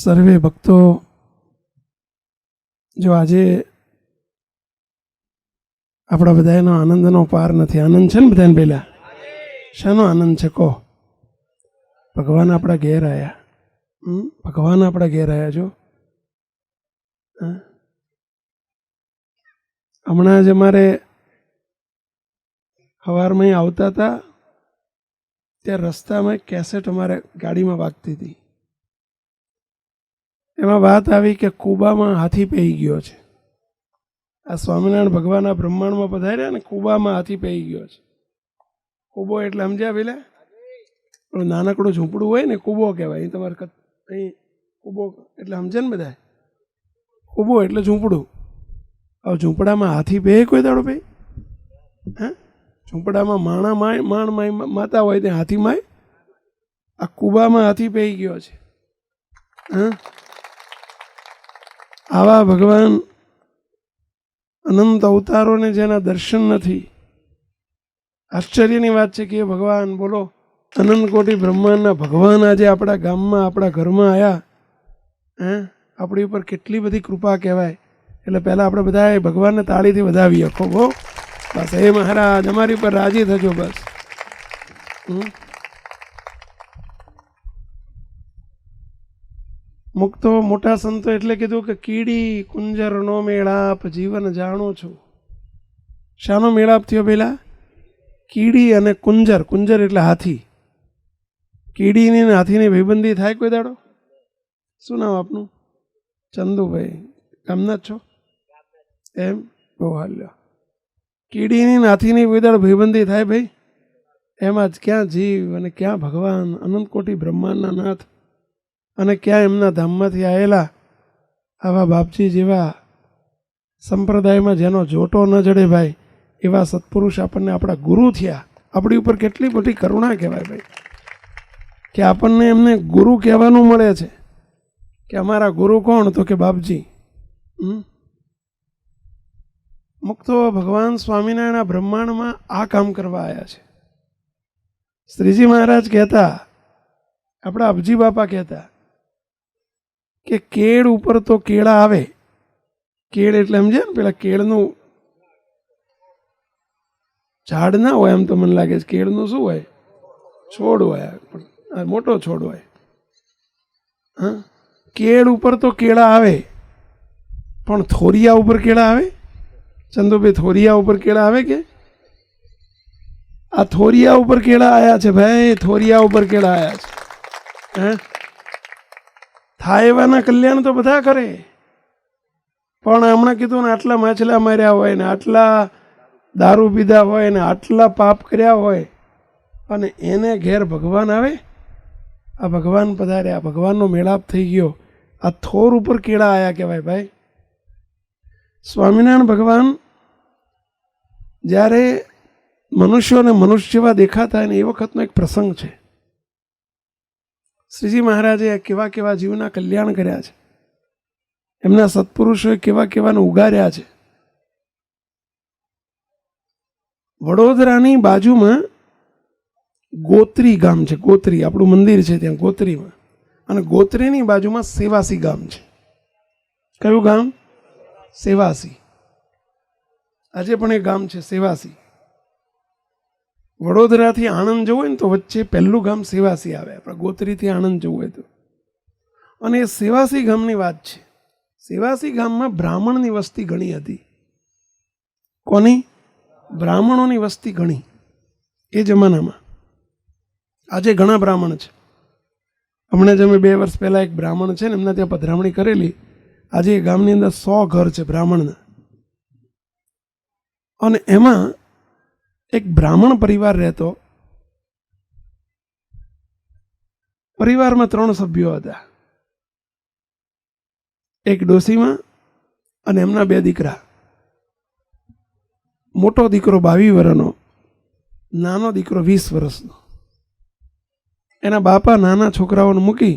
સર્વે ભક્તો, જો આજે આપણા બધાનો આનંદનો પાર નથી. આનંદ છે ને બધાને? પહેલા શાનો આનંદ છે કહો? ભગવાન આપણા ઘેર આવ્યા. ભગવાન આપણા ઘેર આવ્યા. જો હમણાં જ અમારે સવારમાં આવતા હતા ત્યાં રસ્તામાં એક કેસેટ અમારે ગાડીમાં વાગતી હતી. એમાં વાત આવી કે કુબામાં હાથી પેઈ ગયો છે. આ સ્વામિનારાયણ ભગવાન આ બ્રહ્માંડમાં પધાર્યા ને કુબામાં હાથી પેઈ ગયો છે. કુબો એટલે સમજ્યા પેલા? નાનકડું ઝૂંપડું હોય ને કુબો કહેવાય. અહીં તમારે અહીં કુબો એટલે સમજે ને બધા? કુબો એટલે ઝૂંપડું. હવે ઝૂંપડામાં હાથી પે કોઈ દાડો પે? હા, ઝૂંપડામાં માણ માતા હોય ત્યાં હાથી માય. આ કુબામાં હાથી પેઈ ગયો છે. હા, આવા ભગવાન અનંત અવતારોને જેના દર્શન નથી, આશ્ચર્યની વાત છે કે એ ભગવાન બોલો અનંત કોટી બ્રહ્માંડના ભગવાન આજે આપણા ગામમાં આપણા ઘરમાં આવ્યા. આપણી ઉપર કેટલી બધી કૃપા કહેવાય. એટલે પહેલાં આપણે બધા ભગવાનને તાળીથી વધાવીએ. ખોબો બસ, હે મહારાજ અમારી ઉપર રાજી થજો બસ. મુક્તો મોટા સંતો એટલે કીધું કે કીડી કુંજરનો મેળાપ જીવન જાણું છું. શાનો મેળાપ થયો પેલા? કીડી અને કુંજર. કુંજર એટલે હાથી. કીડીની ને હાથીની ભાઈબંધી થાય કોઈ દાડો? શું નામ આપનું? ચંદુભાઈ. ગામના જ છો? એમ? બહુ હાલ્યો. કીડીની ને હાથીની કોઈ દાડો ભાઈબંધી થાય ભાઈ? એમાં જ ક્યાં જીવ અને ક્યાં ભગવાન અનંત કોટી બ્રહ્માંડના નાથ અને ક્યાં એમના ધામમાંથી આવેલા આવા બાપજી જેવા સંપ્રદાયમાં જેનો જોટો ન જડે ભાઈ એવા સત્પુરુષ આપણને આપણા ગુરુ થયા. આપણી ઉપર કેટલી બધી કરુણા કહેવાય ભાઈ કે આપણને એમને ગુરુ કહેવાનું મળે છે. કે અમારા ગુરુ કોણ? તો કે બાપજી. મુક્તો ભગવાન સ્વામિનારાયણ બ્રહ્માંડમાં આ કામ કરવા આવ્યા છે. શ્રીજી મહારાજ કહેતા, આપણા અબજી બાપા કહેતા કે કેળ ઉપર તો કેળા આવે. કેળ એટલે સમજે ને પેલા કેળનું ઝાડ ના હોય એમ તો મને લાગે છે. કેળનું શું હોય? છોડ હોય, મોટો છોડ હોય. હા, કેળ ઉપર તો કેળા આવે પણ થોરિયા ઉપર કેળા આવે? ચંદુભાઈ, થોરિયા ઉપર કેળા આવે કે? આ થોરિયા ઉપર કેળા આવ્યા છે ભાઈ. થોરિયા ઉપર કેળા આવ્યા છે. હે, થાય એવાના કલ્યાણ તો બધા કરે, પણ હમણાં કીધું ને આટલા માછલા માર્યા હોય ને આટલા દારૂ પીધા હોય ને આટલા પાપ કર્યા હોય અને એને ઘેર ભગવાન આવે. આ ભગવાન પધાર્યા, ભગવાનનો મેળાપ થઈ ગયો. આ થોર ઉપર કેળા આવ્યા કહેવાય ભાઈ. સ્વામિનારાયણ ભગવાન જ્યારે મનુષ્યોને મનુષ્ય જેવા દેખાતા ને એ વખતનો એક પ્રસંગ છે. શ્રીજી મહારાજે કેવા કેવા જીવના કલ્યાણ કર્યા છે. એમના સત્પુરુષોએ કેવા કેવાને ઉગાર્યા છે. વડોદરાની બાજુમાં ગોત્રી ગામ છે. ગોત્રી આપણું મંદિર છે ત્યાં ગોત્રીમાં. અને ગોત્રીની બાજુમાં સેવાસી ગામ છે. કયું ગામ? સેવાસી. આજે પણ એ ગામ છે સેવાસી. વડોદરાથી આણંદ જવું હોય ને તો વચ્ચે પહેલું ગામ સેવાસી આવે. આપણે ગોત્રીથી આણંદ જવું હોય તો. અને એ સેવાસી ગામની વાત છે. સેવાસી ગામમાં બ્રાહ્મણની વસ્તી ઘણી હતી. કોની? બ્રાહ્મણોની વસ્તી ઘણી એ જમાનામાં. આજે ઘણા બ્રાહ્મણ છે. હમણાં જ અમે 2 વર્ષ પહેલાં એક બ્રાહ્મણ છે ને એમના ત્યાં પધરામણી કરેલી. આજે એ ગામની અંદર 100 ઘર છે બ્રાહ્મણના. અને એમાં એક બ્રાહ્મણ પરિવાર રહેતો. પરિવારમાં 3 સભ્યો હતા. એક ડોસીમાં અને એમના 2 દીકરા. મોટો દીકરો 22 વર્ષનો, નાનો દીકરો 20 વર્ષનો. એના બાપા નાના છોકરાઓને મૂકી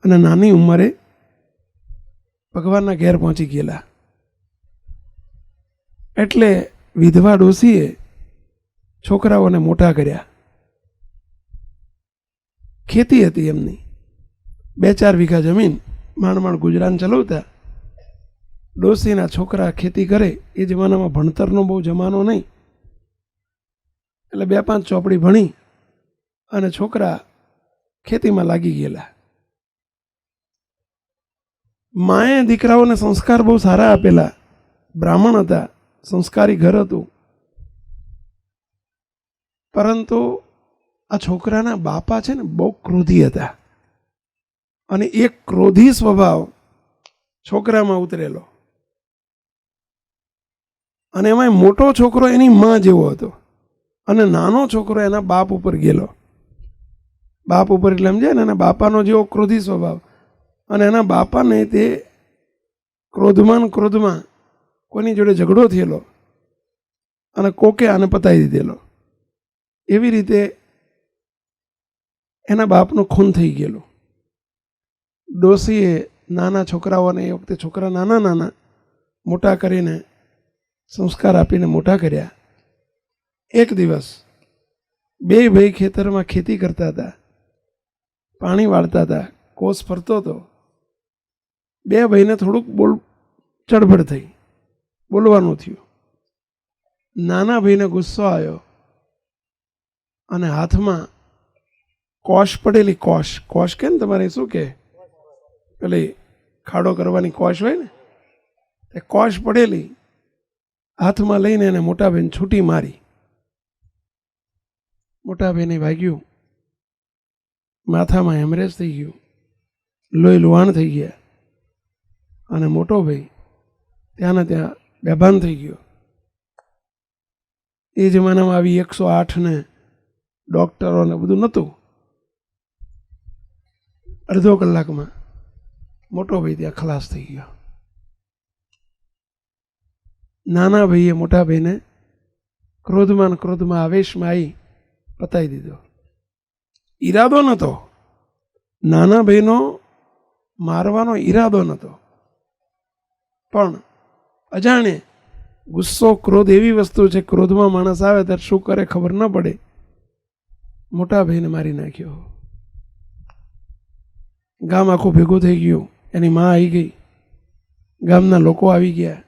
અને નાની ઉંમરે ભગવાનના ઘેર પહોંચી ગયેલા. એટલે વિધવા ડોસીએ છોકરાઓને મોટા કર્યા. ખેતી હતી એમની, 2-4 વીઘા જમીન માંડ માંડ ગુજરાન ચલાવતા. ડોશીના છોકરા ખેતી કરે. એ જમાનામાં ભણતરનો બહુ જમાનો નહીં, એટલે 2-5 ચોપડી ભણી અને છોકરા ખેતીમાં લાગી ગયેલા. માએ દીકરાઓને સંસ્કાર બહુ સારા આપેલા. બ્રાહ્મણ હતા, સંસ્કારી ઘર હતું. પરંતુ આ છોકરાના બાપા છે ને બહુ ક્રોધી હતા, અને એક ક્રોધી સ્વભાવ છોકરામાં ઉતરેલો. અને એમાં મોટો છોકરો એની માં જેવો હતો, અને નાનો છોકરો એના બાપ ઉપર ગયેલો. બાપ ઉપર એટલે સમજે ને, એના બાપાનો જેવો ક્રોધી સ્વભાવ. અને એના બાપાને તે ક્રોધમાં કોઈની જોડે ઝઘડો થયેલો, અને કોકે આને પતાવી દીધેલો. એવી રીતે એના બાપનો ખૂન થઈ ગયેલો. ડોશીએ નાના છોકરાઓને, એ વખતે છોકરા નાના મોટા કરીને સંસ્કાર આપીને મોટા કર્યા. એક દિવસ 2 ભાઈ ખેતરમાં ખેતી કરતા હતા, પાણી વાળતા હતા. કોસ ફરતો હતો. 2 ભાઈને થોડુંક ચડબડ થઈ, બોલવાનું થયું. નાના ભાઈને ગુસ્સો આવ્યો અને હાથમાં કોશ પડેલી, કોશ કે ને તમારે શું કે, પેલી ખાડો કરવાની કોશ હોય ને, એ કોશ પડેલી હાથમાં લઈને એને મોટા ભાઈને છૂટી મારી. મોટા ભાઈને વાગ્યું, માથામાં હેમરેજ થઈ ગયું, લોહી લુહાણ થઈ ગયા, અને મોટો ભાઈ ત્યાંના ત્યાં બેભાન થઈ ગયો. એ જમાનામાં આવી 108 ને ડૉક્ટરો ને બધું નહોતું. અડધો કલાકમાં મોટો ભાઈ ત્યાં ખલાસ થઈ ગયો. નાના ભાઈએ મોટા ભાઈને ક્રોધમાં આવેશમાં આવી પતાવી દીધો. ઈરાદો નહોતો, નાના ભાઈનો મારવાનો ઈરાદો નહોતો, પણ અજાણે ગુસ્સો, ક્રોધ એવી વસ્તુ છે, ક્રોધમાં માણસ આવે ત્યારે શું કરે ખબર ન પડે. મોટા ભાઈને મારી નાખ્યો. ગામ આખું ભેગું થઈ ગયું. એની માં આવી ગઈ, ગામના લોકો આવી ગયા,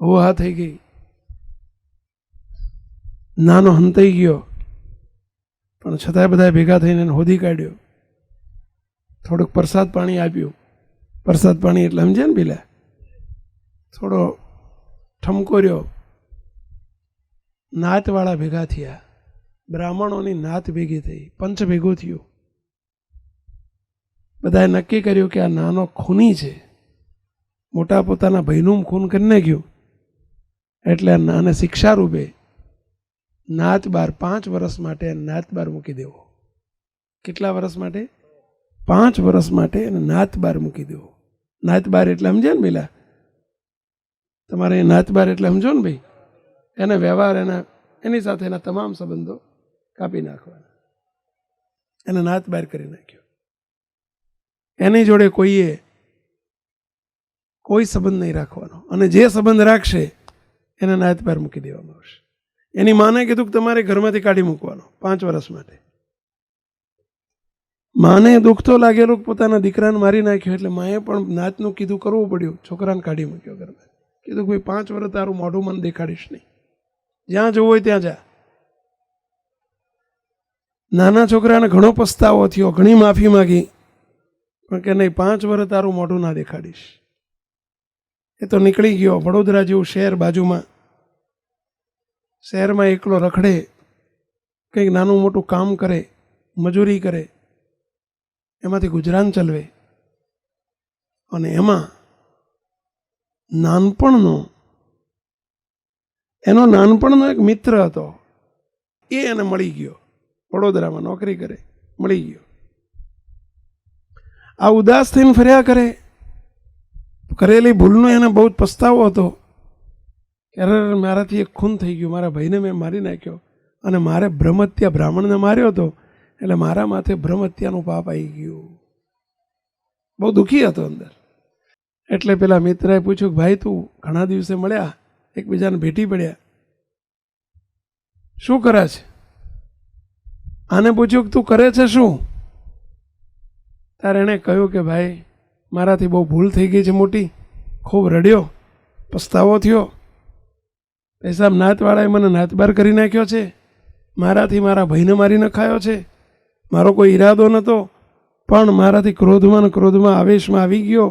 હોહા થઈ ગઈ. નાનો હંતાઈ ગયો, પણ છતાંય બધા ભેગા થઈને એને હોદી કાઢ્યો. થોડુંક પ્રસાદ પાણી આપ્યું. પ્રસાદ પાણી એટલે સમજે ને પેલા, થોડો ઠમકો રહ્યો. નાતવાળા ભેગા થયા, બ્રાહ્મણોની નાત ભેગી થઈ, પંચ ભેગું થયું. બધાએ નક્કી કર્યું કે આ નાનો ખૂની છે, મોટા પોતાના ભાઈનું ખૂન કરી નાખ્યું, એટલે આને શિક્ષા રૂપે નાત બાર 5 વર્ષ માટે નાત બાર મૂકી દેવો. કેટલા વર્ષ માટે? 5 વર્ષ માટે એને નાત બાર મૂકી દેવો. નાત બાર એટલે સમજે ને પેલા, તમારે નાત બાર એટલે સમજો ને ભાઈ, એને વ્યવહાર, એની સાથે એના તમામ સંબંધો કાપી નાખવાના. એને નાત બાર કરી નાખ્યો. એની જોડે કોઈ સંબંધ નહીં રાખવાનો, અને જે સંબંધ રાખશે એને નાત બાર મૂકી દેવામાં આવશે. એની માને કીધું કે તમારે ઘરમાંથી કાઢી મૂકવાનો 5 વર્ષ માટે. માને દુઃખ તો લાગેલું, પોતાના દીકરાને મારી નાખ્યો, એટલે માએ પણ નાતનું કીધું કરવું પડ્યું. છોકરાને કાઢી મૂક્યો ઘરમાં. કીધું ભાઈ 5 વર્ષ તારું મોઢું મને દેખાડીશ નહીં, જ્યાં જવું હોય ત્યાં જા. નાના છોકરાને ઘણો પસ્તાવો થયો, ઘણી માફી માગી, પણ કે નહીં, 5 વર્ષ તારું મોઢું ના દેખાડીશ. એ તો નીકળી ગયો. વડોદરા જેવું શહેર બાજુમાં, શહેરમાં એકલો રખડે, કંઈક નાનું મોટું કામ કરે, મજૂરી કરે, એમાંથી ગુજરાન ચલવે. અને એમાં નાનપણનો એક મિત્ર હતો, એ એને મળી ગયો. વડોદરામાં નોકરી કરે, મળી ગયો. આ ઉદાસ થઈને ફર્યા કરે. કરેલી ભૂલનો એને બહુ જ પસ્તાવો હતો કે અરે મારાથી એક ખૂન થઈ ગયું, મારા ભાઈને મેં મારી નાખ્યો, અને મારે બ્રહ્મહત્યા, બ્રાહ્મણને માર્યો હતો, એટલે મારા માથે બ્રહ્મહત્યાનું પાપ આવી ગયું. બહુ દુઃખી હતો અંદર. એટલે પેલા મિત્રએ પૂછ્યું, ભાઈ તું ઘણા દિવસે મળ્યા, એકબીજાને ભેટી પડ્યા, શું કરે છે? આને પૂછ્યું કે તું કરે છે શું? ત્યારે એણે કહ્યું કે ભાઈ મારાથી બહુ ભૂલ થઈ ગઈ છે મોટી, ખૂબ રડ્યો, પસ્તાવો થયો, પૈસા નાતવાળાએ મને નાતબાર કરી નાખ્યો છે, મારાથી મારા ભાઈને મારી નખાયો છે, મારો કોઈ ઈરાદો નહોતો, પણ મારાથી ક્રોધમાં આવેશમાં આવી ગયો,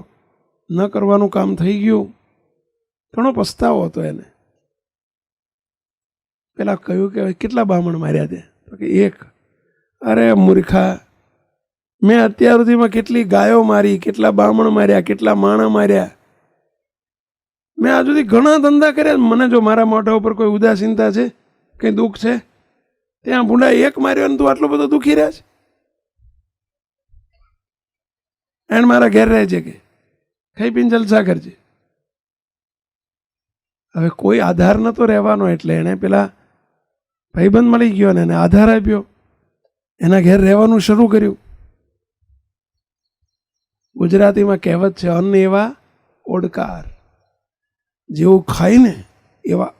ન કરવાનું કામ થઈ ગયું. ઘણો પસ્તાવો હતો એને. પેલા કહ્યું કે કેટલા બામણ માર્યા તે? તો કે એક. અરે મૂર્ખા, મેં અત્યાર સુધીમાં કેટલી ગાયો મારી, કેટલા બામણ માર્યા, કેટલા માણા માર્યા, મેં આજ સુધી ઘણા ધંધા કર્યા. મને જો મારા મોઢા ઉપર કોઈ ઉદાસીનતા છે, કંઈ દુઃખ છે, ત્યાં ભૂંડા એક માર્યો ને તું આટલો બધો દુઃખી રહ્યા છે? એને મારા ઘેર રહે છે કે ખાઈ પીને જલસા કરજે. હવે કોઈ આધાર નહોતો રહેવાનો, એટલે એણે પેલા ભાઈબંધ મળી ગયો ને એને આધાર આપ્યો, એના ઘેર રહેવાનું શરૂ કર્યું. ગુજરાતીમાં કહેવત છે, અન્ન એવા ઓડકાર, જેવું ખાઈને એવા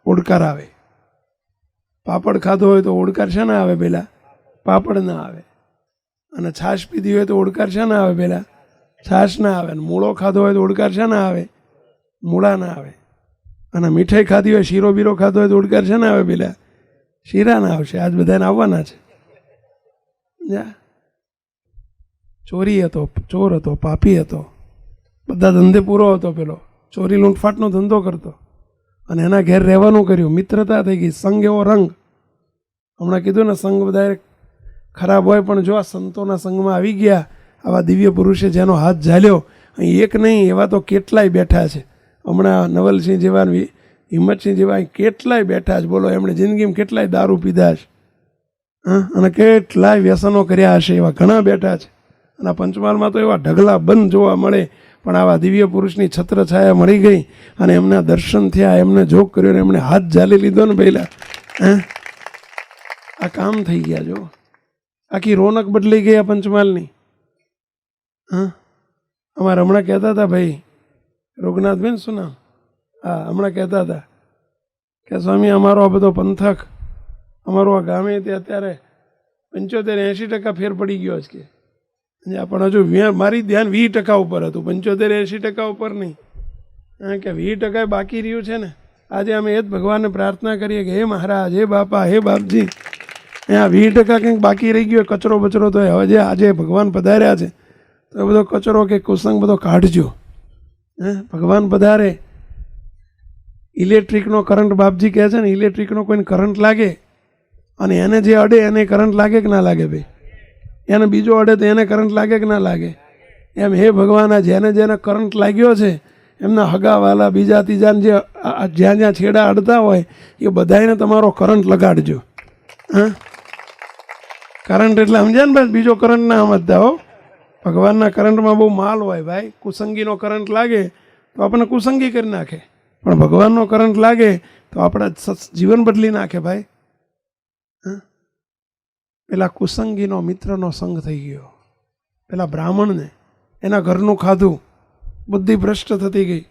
ઓડકાર આવે. પાપડ ખાધો હોય તો ઓડકાર શા ના આવે? પેલા પાપડ ના આવે. અને છાશ પીધી હોય તો ઓડકાર શા ના આવે? પેલા છાશ ના આવે. અને મૂળો ખાધો હોય તો ઓડકાર શા ના આવે? મૂળા ના આવે. અને મીઠાઈ ખાધી હોય, શીરો બીરો ખાધો હોય તો ઓડકાર શા ના આવે? પેલા શીરા ના આવશે. આજ બધાને આવવાના છે. ચોરી હતો, ચોર હતો, પાપી હતો, બધા ધંધે પૂરો હતો. પેલો ચોરી લૂંટફાટનો ધંધો કરતો અને એના ઘેર રહેવાનું કર્યું. મિત્રતા થઈ ગઈ, સંગ એવો રંગ. હમણાં કીધું ને, સંગ બધા ખરાબ હોય, પણ જો આ સંતોના સંગમાં આવી ગયા, આવા દિવ્ય પુરુષે જેનો હાથ ઝાલ્યો, અહીં એક નહીં એવા તો કેટલાય બેઠા છે. હમણાં નવલસિંહ જેવા, હિંમતસિંહ જેવા કેટલાય બેઠા છે. બોલો, એમણે જિંદગીમાં કેટલાય દારૂ પીધા છે, અને કેટલાય વ્યસનો કર્યા હશે, એવા ઘણા બેઠા છે. અને પંચમહાલમાં તો એવા ઢગલા બંધ જોવા મળે, પણ આવા દિવ્ય પુરુષની છત્ર છાયા મળી ગઈ અને એમના દર્શન થયા, એમને જોગ કર્યો ને એમણે હાથ ઝાલી લીધો ને પહેલા, આ કામ થઈ ગયા. જો આખી રોનક બદલાઈ ગઈ આ પંચમહાલની. અમારે હમણાં કહેતા હતા ભાઈ રઘુનાથબેન, શું નામ? હા, હમણાં કહેતા હતા કે સ્વામી, અમારો આ બધો પંથક, અમારું આ ગામે તે અત્યારે 75-80% ફેર પડી ગયો છે કે, પણ હજુ મારી ધ્યાન 20% ઉપર હતું, 75-80% ઉપર નહીં, કે 20% બાકી રહ્યું છે ને. આજે અમે એ જ ભગવાનને પ્રાર્થના કરીએ કે હે મહારાજ, હે બાપા, હે બાપજી, અહીંયા 20% કંઈક બાકી રહી ગયો, કચરો બચરો તો હવે જે આજે ભગવાન પધાર્યા છે તો એ બધો કચરો કે કુસંગ બધો કાઢજો. ભગવાન પધારે, ઇલેક્ટ્રિકનો કરંટ, બાપજી કહે છે ને, ઇલેક્ટ્રિકનો કોઈને કરંટ લાગે અને એને જે અડે એને કરંટ લાગે કે ના લાગે? ભાઈ, એને બીજો અડે તો એને કરંટ લાગે કે ના લાગે? એમ હે ભગવાન, આ જેને જેને કરંટ લાગ્યો છે, એમના હગાવાલા, બીજા ત્રીજાને જે જ્યાં જ્યાં છેડા અડતા હોય એ બધાને તમારો કરંટ લગાડજો. કરંટ એટલે સમજ્યા ને ભાઈ, બીજો કરંટ ના સમજતા હો. ભગવાનના કરંટમાં બહુ માલ હોય ભાઈ. કુસંગીનો કરંટ લાગે તો આપણને કુસંગી કરી નાખે, પણ ભગવાનનો કરંટ લાગે તો આપણા જીવન બદલી નાખે ભાઈ. પેલા કુસંગીનો મિત્રનો સંગ થઈ ગયો. પેલા બ્રાહ્મણને એના ઘરનું ખાધું, બુદ્ધિ ભ્રષ્ટ થતી ગઈ,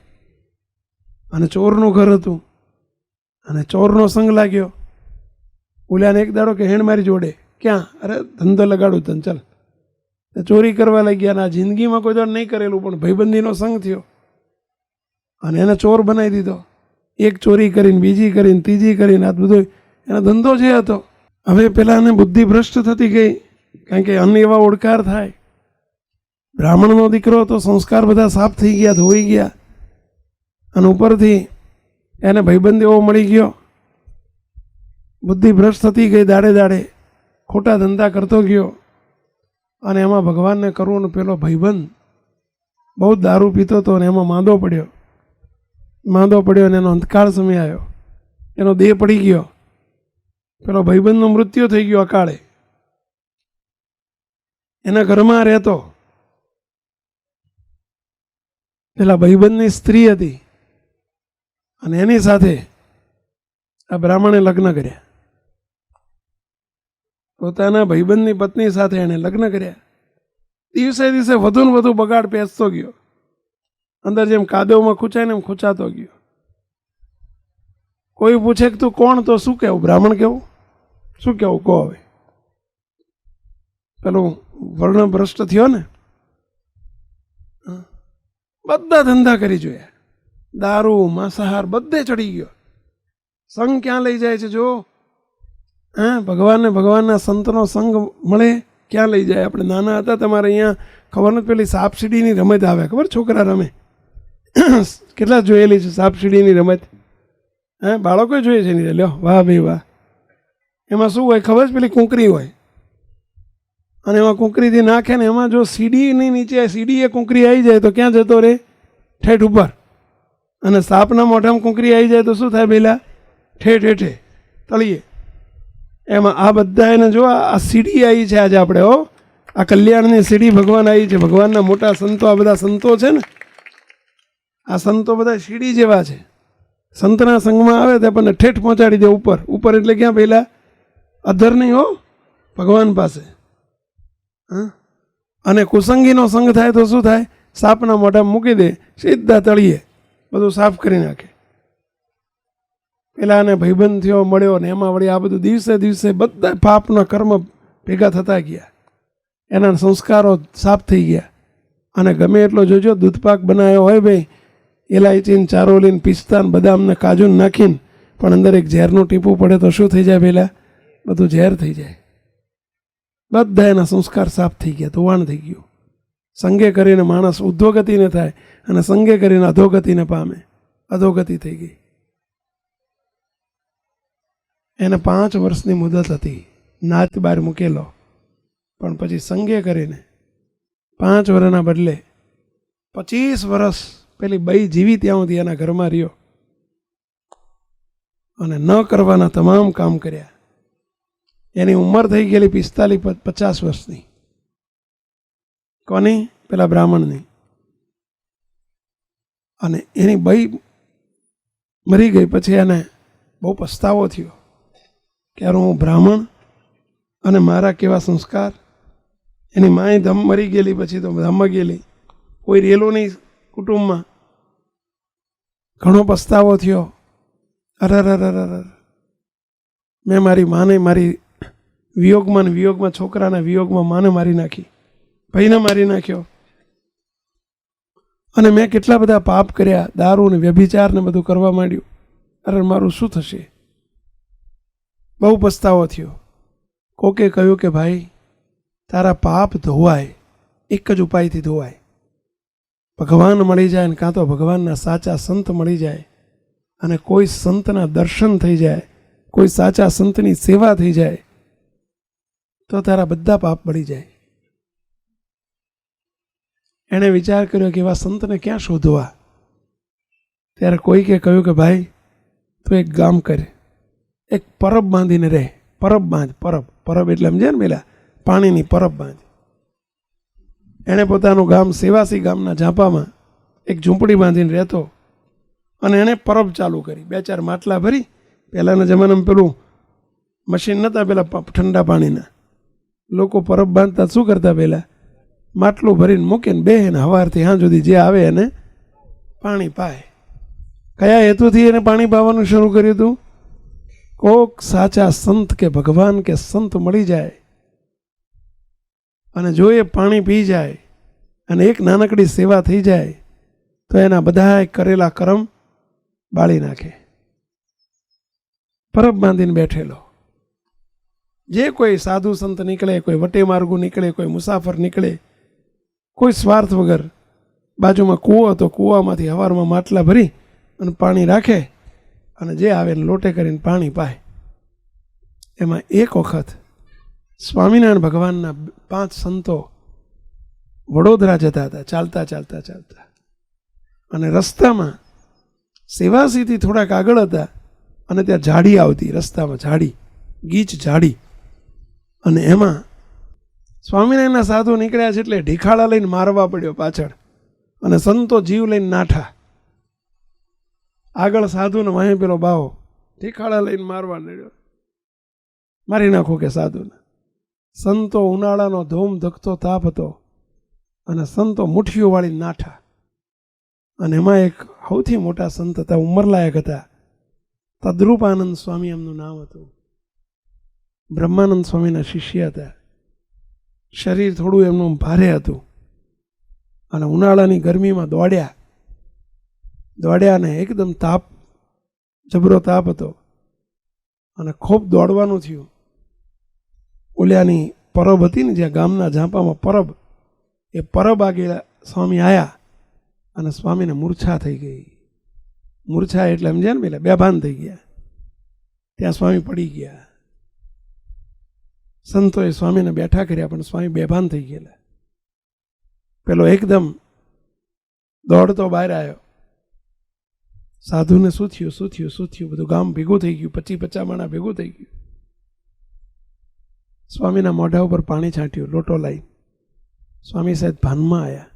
અને ચોરનું ઘર હતું અને ચોરનો સંગ લાગ્યો. ઓલાને એક દાડો કે હેણ મારી જોડે, ક્યાં? અરે ધંધો લગાડું તને, ચાલ. ચોરી કરવા લાગ્યા. અને આ જિંદગીમાં કોઈ દર નહીં કરેલું, પણ ભાઈબંધીનો સંગ થયો અને એને ચોર બનાવી દીધો. એક ચોરી કરીને, બીજી કરીને, ત્રીજી કરીને, આ બધો એનો ધંધો જે હતો. હવે પેલાને બુદ્ધિ ભ્રષ્ટ થતી ગઈ, કારણ કે અન્ય એવા ઓડકાર થાય. બ્રાહ્મણનો દીકરો તો સંસ્કાર બધા સાફ થઈ ગયા, ધોઈ ગયા, અને ઉપરથી એને ભાઈબંધ એવો મળી ગયો. બુદ્ધિ ભ્રષ્ટ થતી ગઈ, દાડે દાડે ખોટા ધંધા કરતો ગયો. અને એમાં ભગવાનને કરવું ને પેલો ભાઈબંધ બહુ દારૂ પીતો હતો, અને એમાં માંદો પડ્યો અને એનો અંતકાળ સમય આવ્યો, એનો દેહ પડી ગયો. પેલો ભાઈબંધનું મૃત્યુ થઈ ગયું અકાળે. એના ઘરમાં રહેતો. પેલા ભાઈબંધની સ્ત્રી હતી અને એની સાથે આ બ્રાહ્મણે લગ્ન કર્યા. પોતાના ભાઈબંધની પત્ની સાથે એને લગ્ન કર્યા. દિવસે દિવસે વધુ ને વધુ બગાડ પેસતો ગયો. અંદર જેમ કાદવમાં ખૂંચાય ને એમ ખૂંચાતો ગયો. કોઈ પૂછે કે તું કોણ? તો શું કહેવું? બ્રાહ્મણ કેવું? શું કહેવું? કહો હવે. પેલું વર્ણ ભ્રષ્ટ થયો ને. બધા ધંધા કરી જોયા, દારૂ માંસાહાર બધે ચડી ગયો. સંગ ક્યાં લઈ જાય છે જો? ભગવાનના સંતનો સંગ મળે ક્યાં લઈ જાય? આપણે નાના હતા તમારે અહીંયા ખબર નથી, પેલી સાપસીડીની રમત આવે, ખબર છોકરા રમે? કેટલા જોયેલી છે સાપસીડીની રમત? બાળકોએ જોઈએ છે નહીં? લ્યો, વાહ ભાઈ વાહ. એમાં શું હોય ખબર છે? પેલી કુંકરી હોય અને એમાં કુંકરીથી નાખે ને એમાં જો સીડીની નીચે સીડી એ કુંકરી આવી જાય તો ક્યાં જતો રહે? ઠેઠ ઉપર. અને સાપના મોઢામાં કુંકરી આવી જાય તો શું થાય? પેલા ઠેઠ હેઠે તળીએ. એમાં આ બધા એને જો આ સીડી આવી છે આજે આપણે, આ કલ્યાણની સીડી ભગવાન આવી છે. ભગવાનના મોટા સંતો, આ બધા સંતો છે ને, આ સંતો બધા સીડી જેવા છે. સંતના સંગમાં આવે તો આપણને ઠેઠ પહોંચાડી દે ઉપર. ઉપર એટલે ક્યાં? પહેલા અધર નહીં હો, ભગવાન પાસે. અને કુસંગીનો સંગ થાય તો શું થાય? સાપના મોઢામાં મૂકી દે, સીધા તળીએ બધું સાફ કરી નાખે. પેલા આને ભાઈબંધ થયો, મળ્યો ને એમાં વળી આ બધું દિવસે દિવસે બધા પાપના કર્મ ભેગા થતા ગયા, એના સંસ્કારો સાફ થઈ ગયા. અને ગમે એટલો જોજો દૂધપાક બનાવ્યો હોય ભાઈ, એલાયચીને ચારોલીને પિસ્તાને બદામને કાજુ નાખીને, પણ અંદર એક ઝેરનું ટીપું પડે તો શું થઈ જાય? પહેલાં બધું ઝેર થઈ જાય. બધા એના સંસ્કાર સાફ થઈ ગયા, ધોવાણ થઈ ગયું. સંગે કરીને માણસ ઉદ્ધોગતિને થાય અને સંગે કરીને અધોગતિને પામે. અધોગતિ થઈ ગઈ. એને 5 વર્ષની મુદત હતી, નાત બહાર મૂકેલો, પણ પછી સંગે કરીને 5 વર્ષના બદલે 25 વર્ષ પેલી બઈ જીવી ત્યાં સુધી એના ઘરમાં રહ્યો અને ન કરવાના તમામ કામ કર્યા. એની ઉંમર થઈ ગયેલી 45-50 વર્ષની. કોની? પેલા બ્રાહ્મણની. અને એની બઈ મરી ગઈ પછી એને બહુ પસ્તાવો થયો કે યાર હું બ્રાહ્મણ અને મારા કેવા સંસ્કાર. એની માએ ધમ મરી ગયેલી, પછી તો ધમમાં ગયેલી, કોઈ રેલો નહીં કુટુંબમાં. ઘણો પસ્તાવો થયો. અરર મેં મારી માને મારી વિયોગમાં છોકરાના વિયોગમાં માને મારી નાખી, ભાઈને મારી નાખ્યો. અને મેં કેટલા બધા પાપ કર્યા, દારૂ ને વ્યભિચાર ને બધું કરવા માંડ્યું. અરે મારું શું થશે? બહુ પસ્તાવો થયો. કોકે કહ્યું કે ભાઈ તારા પાપ ધોવાય, એક જ ઉપાયથી ધોવાય. ભગવાન મળી જાય ને કાં તો ભગવાનના સાચા સંત મળી જાય અને કોઈ સંતના દર્શન થઈ જાય, કોઈ સાચા સંતની સેવા થઈ જાય તો તારા બધા પાપ બળી જાય. એણે વિચાર કર્યો કે એવા સંતને ક્યાં શોધવા. ત્યારે કોઈકે કહ્યું કે ભાઈ તું એક ગામ કરે, એક પરબ બાંધીને રહે. પરબ બાંધ. પરબ એટલે સમજે ને પેલા પાણીની પરબ બાંધ. એણે પોતાનું ગામ સેવાસી ગામના ઝાંપામાં એક ઝૂંપડી બાંધીને રહેતો અને એણે પરબ ચાલુ કરી. 2-4 માટલા ભરી. પહેલાંના જમાનામાં પેલું મશીન નહોતા પેલા ઠંડા પાણીના, લોકો પરબ બાંધતા શું કરતા? પહેલાં માટલું ભરીને મૂકીને બેહીને હવારથી હાંજ સુધી જે આવે એને પાણી પાય. કયા હેતુથી એને પાણી પાવાનું શરૂ કર્યું હતું? કોક સાચા સંત કે ભગવાન કે સંત મળી જાય અને જો એ પાણી પી જાય અને એક નાનકડી સેવા થઈ જાય તો એના બધા કરેલા કર્મ બાળી નાખે. પરબ બાંધીને બેઠેલો. જે કોઈ સાધુ સંત નીકળે, કોઈ વટે માર્ગુ નીકળે, કોઈ મુસાફર નીકળે, કોઈ સ્વાર્થ વગર. બાજુમાં કૂવો હતો, કૂવામાંથી હવારમાં માટલા ભરી અને પાણી રાખે અને જે આવે એને લોટે કરીને પાણી પાય. એમાં એક વખત સ્વામિનારાયણ ભગવાનના 5 સંતો વડોદરા જતા હતા, ચાલતા અને રસ્તામાં સેવાસીથી થોડાક આગળ હતા અને ત્યાં ઝાડી આવતી, રસ્તામાં ઝાડી, ગીચ ઝાડી. અને એમાં સ્વામિનારાયણના સાધુ નીકળ્યા છે એટલે ઢીખાડા લઈને મારવા પડ્યો પાછળ, અને સંતો જીવ લઈને નાઠા. આગળ સાધુને વાહે પેલો બાવો ઢીખાડા લઈને મારવા નડ્યો, મારી નાખો કે સાધુને. સંતો ઉનાળાનો ધોમ ધકતો તાપ હતો અને સંતો મુઠ્ઠીઓ વાળી નાઠા. અને એમાં એક સૌથી મોટા સંત હતા, ઉંમરલાયક હતા, તદ્રુપાનંદ સ્વામી એમનું નામ હતું. બ્રહ્માનંદ સ્વામીના શિષ્ય હતા. શરીર થોડું એમનું ભારે હતું અને ઉનાળાની ગરમીમાં દોડ્યા દોડ્યા ને એકદમ તાપ, જબરો તાપ હતો અને ખૂબ દોડવાનું થયું. ઓલિયાની પરબ હતી ને, જ્યાં ગામના ઝાંપામાં પરબ, એ પરબ આગળ સ્વામી આવ્યા અને સ્વામીને મૂર્છા થઈ ગઈ. મૂર્છા એટલે સમજ્યા ને, પેલા બેભાન થઈ ગયા. ત્યાં સ્વામી પડી ગયા. સંતોએ સ્વામીને બેઠા કર્યા, પણ સ્વામી બેભાન થઈ ગયેલા. પેલો એકદમ દોડતો બહાર આવ્યો. સાધુને શું થયું, શું થયું, શું થયું? બધું ગામ ભેગું થઈ ગયું, 50 માણા ભેગું થઈ ગયું. સ્વામીના મોઢા ઉપર પાણી છાંટ્યું, લોટો લાવી. સ્વામી સાહેબ ભાનમાં આવ્યા.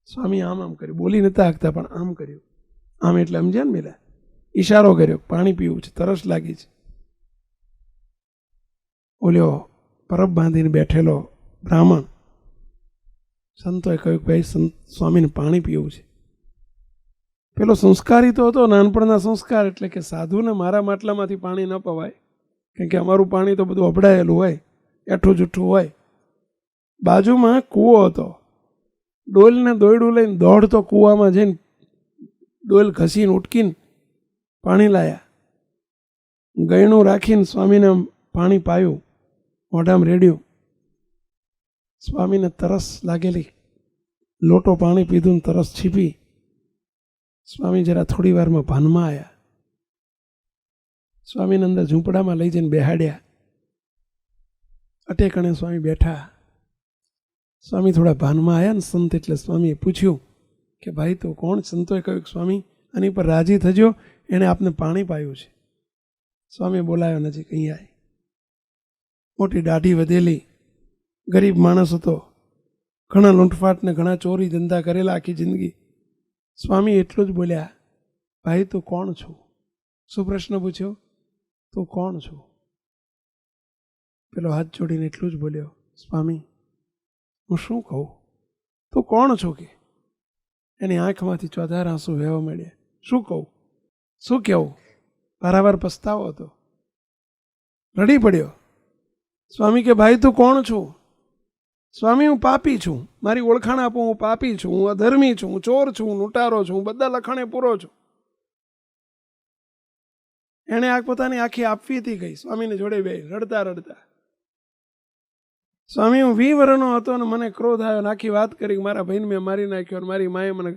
સ્વામી આમ આમ કર્યું, બોલી નતા શકતા પણ આમ કર્યું. આમ એટલે સમજ્યા ને, પેલા ઈશારો કર્યો, પાણી પીવું છે, તરસ લાગી છે. ઓલ્યો પરબ બાંધીને બેઠેલો બ્રાહ્મણ સંતોએ કહ્યું, ભાઈ સ્વામીને પાણી પીવું છે. પેલો સંસ્કારી તો હતો, નાનપણના સંસ્કાર, એટલે કે સાધુને મારા માટલામાંથી પાણી ન પવાય, કારણ કે અમારું પાણી તો બધું અભડાયેલું હોય, એઠું જૂઠું હોય. બાજુમાં કૂવો હતો. ડોલને દોયડું લઈને દોડતો કૂવામાં જઈને ડોલ ઘસીને ઉટકીને પાણી લાયા. ગયણું રાખીને સ્વામીને પાણી પાયું, મોઢામાં રેડ્યું. સ્વામીને તરસ લાગેલી, લોટો પાણી પીધું ને તરસ છીપી. સ્વામી જરા થોડી વારમાં ભાનમાં આવ્યા. સ્વામીને અંદર ઝૂંપડામાં લઈ જઈને બેહાડ્યા. અટેકણે સ્વામી બેઠા. સ્વામી થોડા ભાનમાં આવ્યા ને સંત, એટલે સ્વામીએ પૂછ્યું કે ભાઈ તું કોણ? સંતોએ કહ્યું કે સ્વામી આની પર રાજી થજો, એણે આપને પાણી પાયું છે. સ્વામીએ બોલાવ્યો નજીક, અહીં આય. મોટી દાઢી વધેલી, ગરીબ માણસ હતો, ઘણા લૂંટફાટ ને ઘણા ચોરી ધંધા કરેલા આખી જિંદગી. સ્વામી એટલું જ બોલ્યા, ભાઈ તું કોણ છું? શું પ્રશ્ન પૂછ્યો? તું કોણ છું? પેલો હાથ જોડીને એટલું જ બોલ્યો, સ્વામી હું શું કહું? તું કોણ છો? કે એની આંખમાંથી ચોધાર આંસુ વહેવા મળ્યા. શું કહું, શું કહેવું? વારંવાર પસ્તાવો હતો, રડી પડ્યો. સ્વામી કે ભાઈ તું કોણ છું? સ્વામી હું પાપી છું, મારી ઓળખાણ આપું, હું પાપી છું, હું અધર્મી છું, હું ચોર છું, હું લૂંટારો છું, હું બધા લખણે પૂરો છું. એણે આ પોતાની આખી આપવી હતી ગઈ સ્વામીને જોડે બે રડતા રડતા. સ્વામી હું 20 વર્ષનો હતો અને મને ક્રોધ આવ્યો, આખી વાત કરી કે મારા ભાઈને મેં મારી નાખ્યો, મારી માએ મને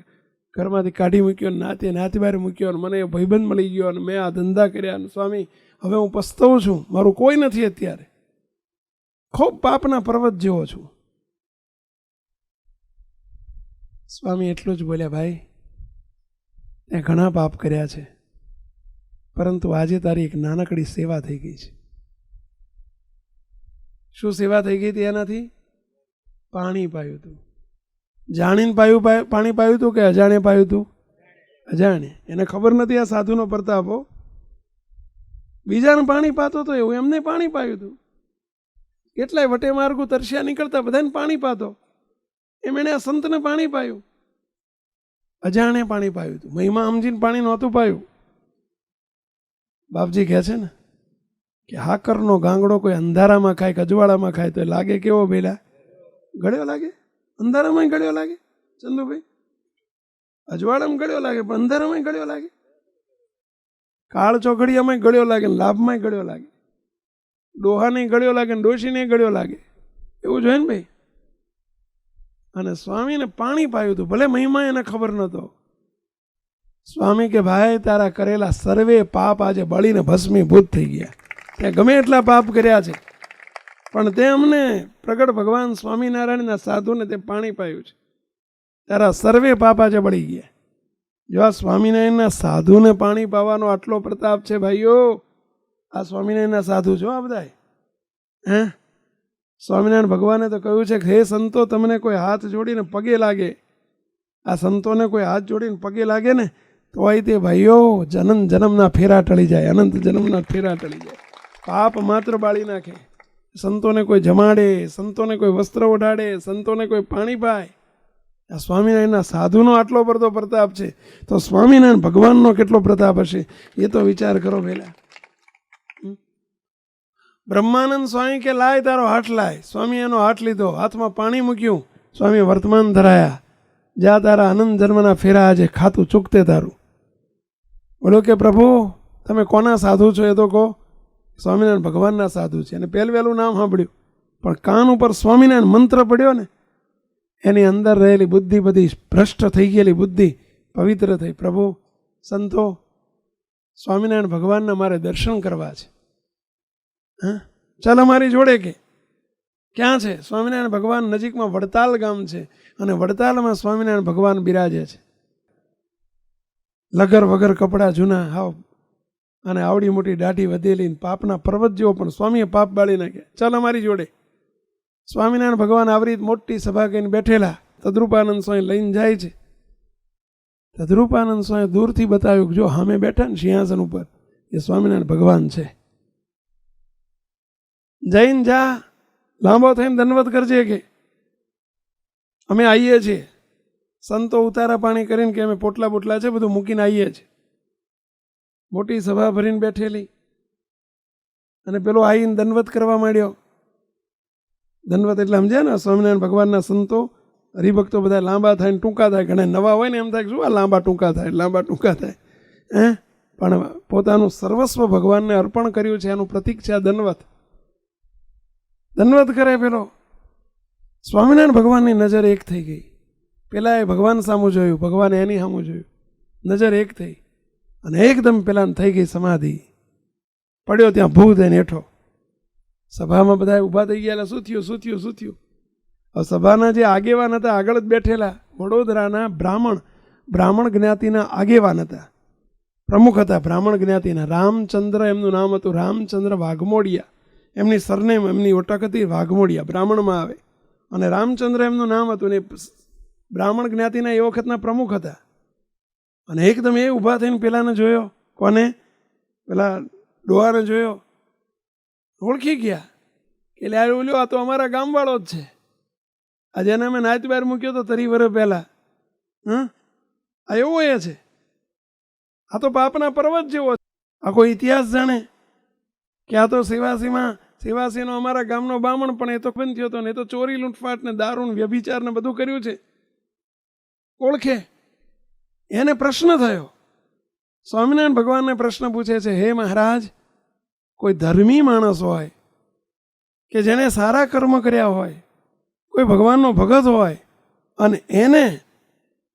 ઘરમાંથી કાઢી મૂક્યો, નાતી બહાર મૂક્યો, અને મને ભાઈબંધ મળી ગયો, અને મેં આ ધંધા કર્યા. અને સ્વામી હવે હું પસ્તાવું છું, મારું કોઈ નથી અત્યારે, ખૂબ પાપના પર્વત જેવો છું. સ્વામી એટલું જ બોલ્યા, ભાઈ તે ઘણા પાપ કર્યા છે, પરંતુ આજે તારી એક નાનકડી સેવા થઈ ગઈ છે. શું સેવા થઈ ગઈ હતી એનાથી? પાણી પાયું હતું. જાણીને પાણી પાયું હતું કે અજાણે પાયું હતું? અજાણે. એને ખબર નથી આ સાધુનો પ્રતાપો. બીજાને પાણી પાતો તો એવું એમને પાણી પાયું હતું. કેટલાય વટે માર્ગો તરસ્યા નીકળતા બધાને પાણી પાતો, એમ એણે આ સંતને પાણી પાયું. અજાણે પાણી પાયું હતું, મહિમા સમજીને પાણી નહોતું પાયું. બાપજી કહે છે ને કે હાકરનો ગાંગડો કોઈ અંધારામાં ખાય કે અજવાળામાં ખાય તો લાગે કેવો? પેલા ગળ્યો લાગે, અંધારામાં ગળ્યો લાગે. ચંદુભાઈ, અજવાળામાં ગળ્યો લાગે પણ અંધારામાં ગળ્યો લાગે. કાળ ચોઘડિયામાં ગળ્યો લાગે ને લાભમાં ગળ્યો લાગે. ડોહાને ગળ્યો લાગે ને ડોશીને ગળ્યો લાગે. એવું જોઈએ ને ભાઈ. અને સ્વામીને પાણી પાયું હતું, ભલે મહિમા એને ખબર નહોતો. સ્વામી કે ભાઈ તારા કરેલા સર્વે પાપ આજે બળીને ભસ્મીભૂત થઈ ગયા. ત્યાં ગમે એટલા પાપ કર્યા છે, પણ તે અમને પ્રગટ ભગવાન સ્વામિનારાયણના સાધુને તે પાણી પાયું છે. તારા સર્વે પાપ આજે બળી ગયા. જો આ સ્વામિનારાયણના સાધુને પાણી પાવાનો આટલો પ્રતાપ છે ભાઈઓ, આ સ્વામિનારાયણના સાધુ છો આ બધા. સ્વામિનારાયણ ભગવાને તો કહ્યું છે કે હે સંતો, તમને કોઈ હાથ જોડીને પગે લાગે, આ સંતોને કોઈ હાથ જોડીને પગે લાગે ને તો તે ભાઈઓ જન્મ જન્મના ફેરા ટળી જાય, અનંત જન્મના ફેરા ટળી જાય, પાપ માત્ર બાળી નાખે. સંતોને કોઈ જમાડે, સંતોને કોઈ વસ્ત્ર ઓઢાડે, સંતોને કોઈ પાણી પાય. આ સ્વામિનારાયણના સાધુનો આટલો બધો પ્રતાપ છે, તો સ્વામિનારાયણ ભગવાનનો કેટલો પ્રતાપ હશે એ તો વિચાર કરો પહેલા. બ્રહ્માનંદ સ્વામી કે લાય તારો હાથ લાય. સ્વામી એનો હાથ લીધો, હાથમાં પાણી મૂક્યું, સ્વામી વર્તમાન ધરાયા. જા તારા આનંદ જન્મના ફેરા આજે ખાતું ચૂકતે તારું. બોલો કે પ્રભુ તમે કોના સાધુ છો? એ તો કહો. સ્વામિનારાયણ ભગવાનના સાધુ છે. અને પહેલું નામ સાંભળ્યું, પણ કાન ઉપર સ્વામિનારાયણ મંત્ર પડ્યો ને, એની અંદર રહેલી બુદ્ધિ બધી ભ્રષ્ટ થઈ ગયેલી બુદ્ધિ પવિત્ર થઈ. પ્રભુ સંતો સ્વામિનારાયણ ભગવાનના મારે દર્શન કરવા છે. હા ચાલ અમારી જોડે. કે ક્યાં છે? સ્વામિનારાયણ ભગવાન નજીકમાં વડતાલ ગામ છે, અને વડતાલમાં સ્વામિનારાયણ ભગવાન બિરાજે છે. લગર વગર કપડાં જૂના હાવ, અને આવડી મોટી દાઢી વધેલી, પાપના પર્વત જેવો, પણ સ્વામીએ પાપ બાળી નાખ્યા. ચાલ અમારી જોડે. સ્વામિનારાયણ ભગવાન આવરી મોટી સભા કહીને બેઠેલા. તદ્રુપાનંદ સ્વામી લઈને જાય છે. તદ્રુપાનંદ સ્વામી દૂરથી બતાવ્યું કે જો સામે બેઠા ને સિંહાસન ઉપર, એ સ્વામિનારાયણ ભગવાન છે. જઈને જા, લાંબો થઈને દંડવત કરજે કે અમે આવીએ છીએ. સંતો ઉતારા પાણી કરીને કે અમે પોટલા બોટલા છે બધું મૂકીને આવીએ છીએ. મોટી સભા ભરીને બેઠેલી, અને પેલો આવીને દંડવત કરવા માંડ્યો. દંડવત એટલે સમજ્યા ને, સ્વામિનારાયણ ભગવાનના સંતો હરિભક્તો બધા લાંબા થાય ને ટૂંકા થાય. ઘણા નવા હોય ને એમ થાય કે શું આ લાંબા ટૂંકા થાય. પણ પોતાનું સર્વસ્વ ભગવાનને અર્પણ કર્યું છે એનું પ્રતીક છે આ દંડવત. દંડવત કરે પેલો. સ્વામિનારાયણ ભગવાનની નજર એક થઈ ગઈ. પેલા એ ભગવાન સામું જોયું, ભગવાને એની સામું જોયું, નજર એક થઈ, અને એકદમ પેલાને થઈ ગઈ સમાધિ. પડ્યો ત્યાં ભૂ થઈને હેઠો. સભામાં બધા ઊભા થઈ ગયા. શું થયું? હવે સભાના જે આગેવાન હતા આગળ જ બેઠેલા, વડોદરાના બ્રાહ્મણ જ્ઞાતિના આગેવાન હતા, પ્રમુખ હતા બ્રાહ્મણ જ્ઞાતિના. રામચંદ્ર એમનું નામ હતું, રામચંદ્ર વાઘમોડિયા. એમની સરનેમ, એમની ઓટક હતી વાઘમોડિયા, બ્રાહ્મણમાં આવે. અને રામચંદ્ર એમનું નામ હતું, ને બ્રાહ્મણ જ્ઞાતિના એ વખતના પ્રમુખ હતા. અને એકદમ એ ઊભા થઈને પેલાને જોયો. કોને? પેલા ડોહાને જોયો. ઓળખી ગયા કે લ્યા ઓલ્યો આ તો અમારા ગામવાળો જ છે. આજે એને અમે નાચ બહાર મૂક્યો તો 30 વર્ષ પહેલા. આ એવો એ છે, આ તો પાપના પર્વત જેવો છે. આ કોઈ ઇતિહાસ જાણે કે આ તો સેવાસીનો અમારા ગામનો બામણ, પણ એ તો બંધ થયો હતો ને, એ તો ચોરી લૂંટફાટ ને દારૂ ને વ્યભિચાર ને બધું કર્યું છે. ઓળખે. એને પ્રશ્ન થયો. સ્વામિનારાયણ ભગવાનને પ્રશ્ન પૂછે છે, હે મહારાજ, કોઈ ધર્મી માણસ હોય કે જેને સારા કર્મ કર્યા હોય, કોઈ ભગવાનનો ભગત હોય, અને એને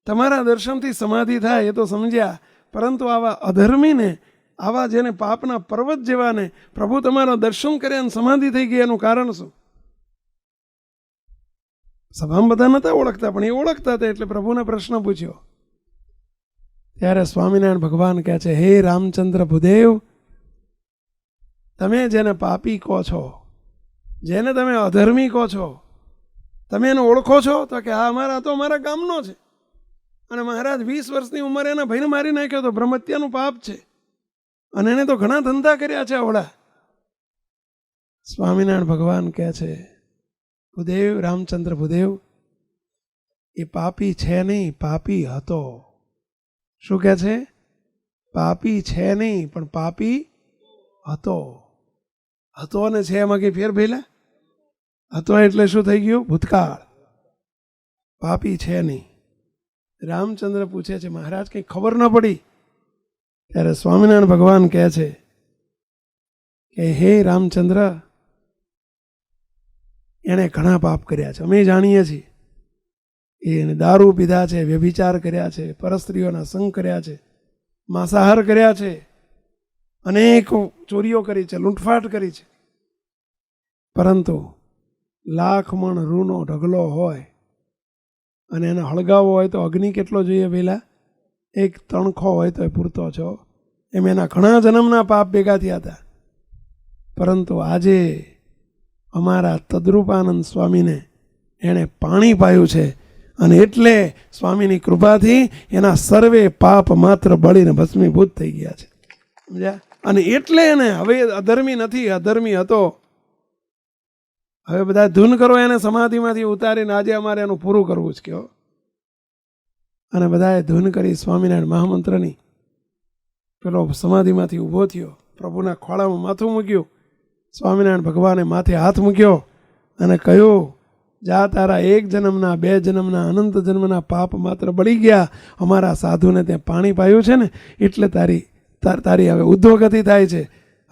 તમારા દર્શનથી સમાધિ થાય એ તો સમજ્યા, પરંતુ આવા અધર્મીને, આવા જેને પાપના પર્વત જેવાને પ્રભુ તમારા દર્શન કર્યા અને સમાધિ થઈ ગઈ, એનું કારણ શું? સભામાં બધા નતા ઓળખતા, પણ એ ઓળખતા હતા એટલે પ્રભુને પ્રશ્ન પૂછ્યો. ત્યારે સ્વામિનારાયણ ભગવાન કહે છે, હે રામચંદ્ર ભૂદેવ, તમે જેને પાપી કહો છો, જેને તમે અધર્મી કહો છો, તમે એને ઓળખો છો? તો કે હા, તો અમારા ગામનો છે. અને મહારાજ 20 વર્ષની ઉંમરે એના ભાઈને મારી નાખ્યો તો, બ્રહ્મત્યાનું પાપ છે, અને એને તો ઘણા ધંધા કર્યા છે અવળા. સ્વામિનારાયણ ભગવાન કહે છે, ભૂદેવ, રામચંદ્ર ભૂદેવ, એ પાપી છે નહીં, પાપી હતો. શું કહે છે? પાપી છે નહીં, પણ પાપી હતો. હતો અને છે એમાં કઈ ફેર ભેલા? હતો એટલે શું થઈ ગયું? ભૂતકાળ. પાપી છે નહીં. રામચંદ્ર પૂછે છે, મહારાજ કંઈ ખબર ન પડી? ત્યારે સ્વામિનારાયણ ભગવાન કહે છે કે હે રામચંદ્ર, એણે ઘણા પાપ કર્યા છે, અમે જાણીએ છીએ. એને દારૂ પીધા છે, વ્યભિચાર કર્યા છે, પરસ્ત્રીઓના સંગ કર્યા છે, માંસાહાર કર્યા છે, અનેક ચોરીઓ કરી છે, લૂંટફાટ કરી છે. પરંતુ 1,00,000 મણ રૂનો ઢગલો હોય અને એને હળગાવવો હોય તો અગ્નિ કેટલો જોઈએ પહેલાં? 1 તણખો હોય તો એ પૂરતો છો. એમ એના ઘણા જન્મના પાપ ભેગા થયા હતા. પરંતુ આજે અમારા તદ્રુપાનંદ સ્વામીને એણે પાણી પાયું છે, અને એટલે સ્વામીની કૃપાથી એના સર્વે પાપ માત્ર બળીને ભસ્મીભૂત થઈ ગયા છે. સમજ્યા? અને એટલે એને હવે અધર્મી નથી, અધર્મી હતો. હવે બધા ધૂન કરો એને સમાધિમાંથી ઉતારીને, આજે અમારે એનું પૂરું કરવું જ કયો. અને બધાએ ધૂન કરી સ્વામિનારાયણ મહામંત્રની. પેલો સમાધિમાંથી ઊભો થયો, પ્રભુના ખોળામાં માથું મૂક્યું. સ્વામિનારાયણ ભગવાને માથે હાથ મૂક્યો અને કહ્યું જા તારા એક જન્મના 2 જન્મના અનંત જન્મના પાપ માત્ર બળી ગયા. અમારા સાધુને ત્યાં પાણી પાયું છે ને એટલે તારી હવે ઉદ્ધવગતિ થાય છે.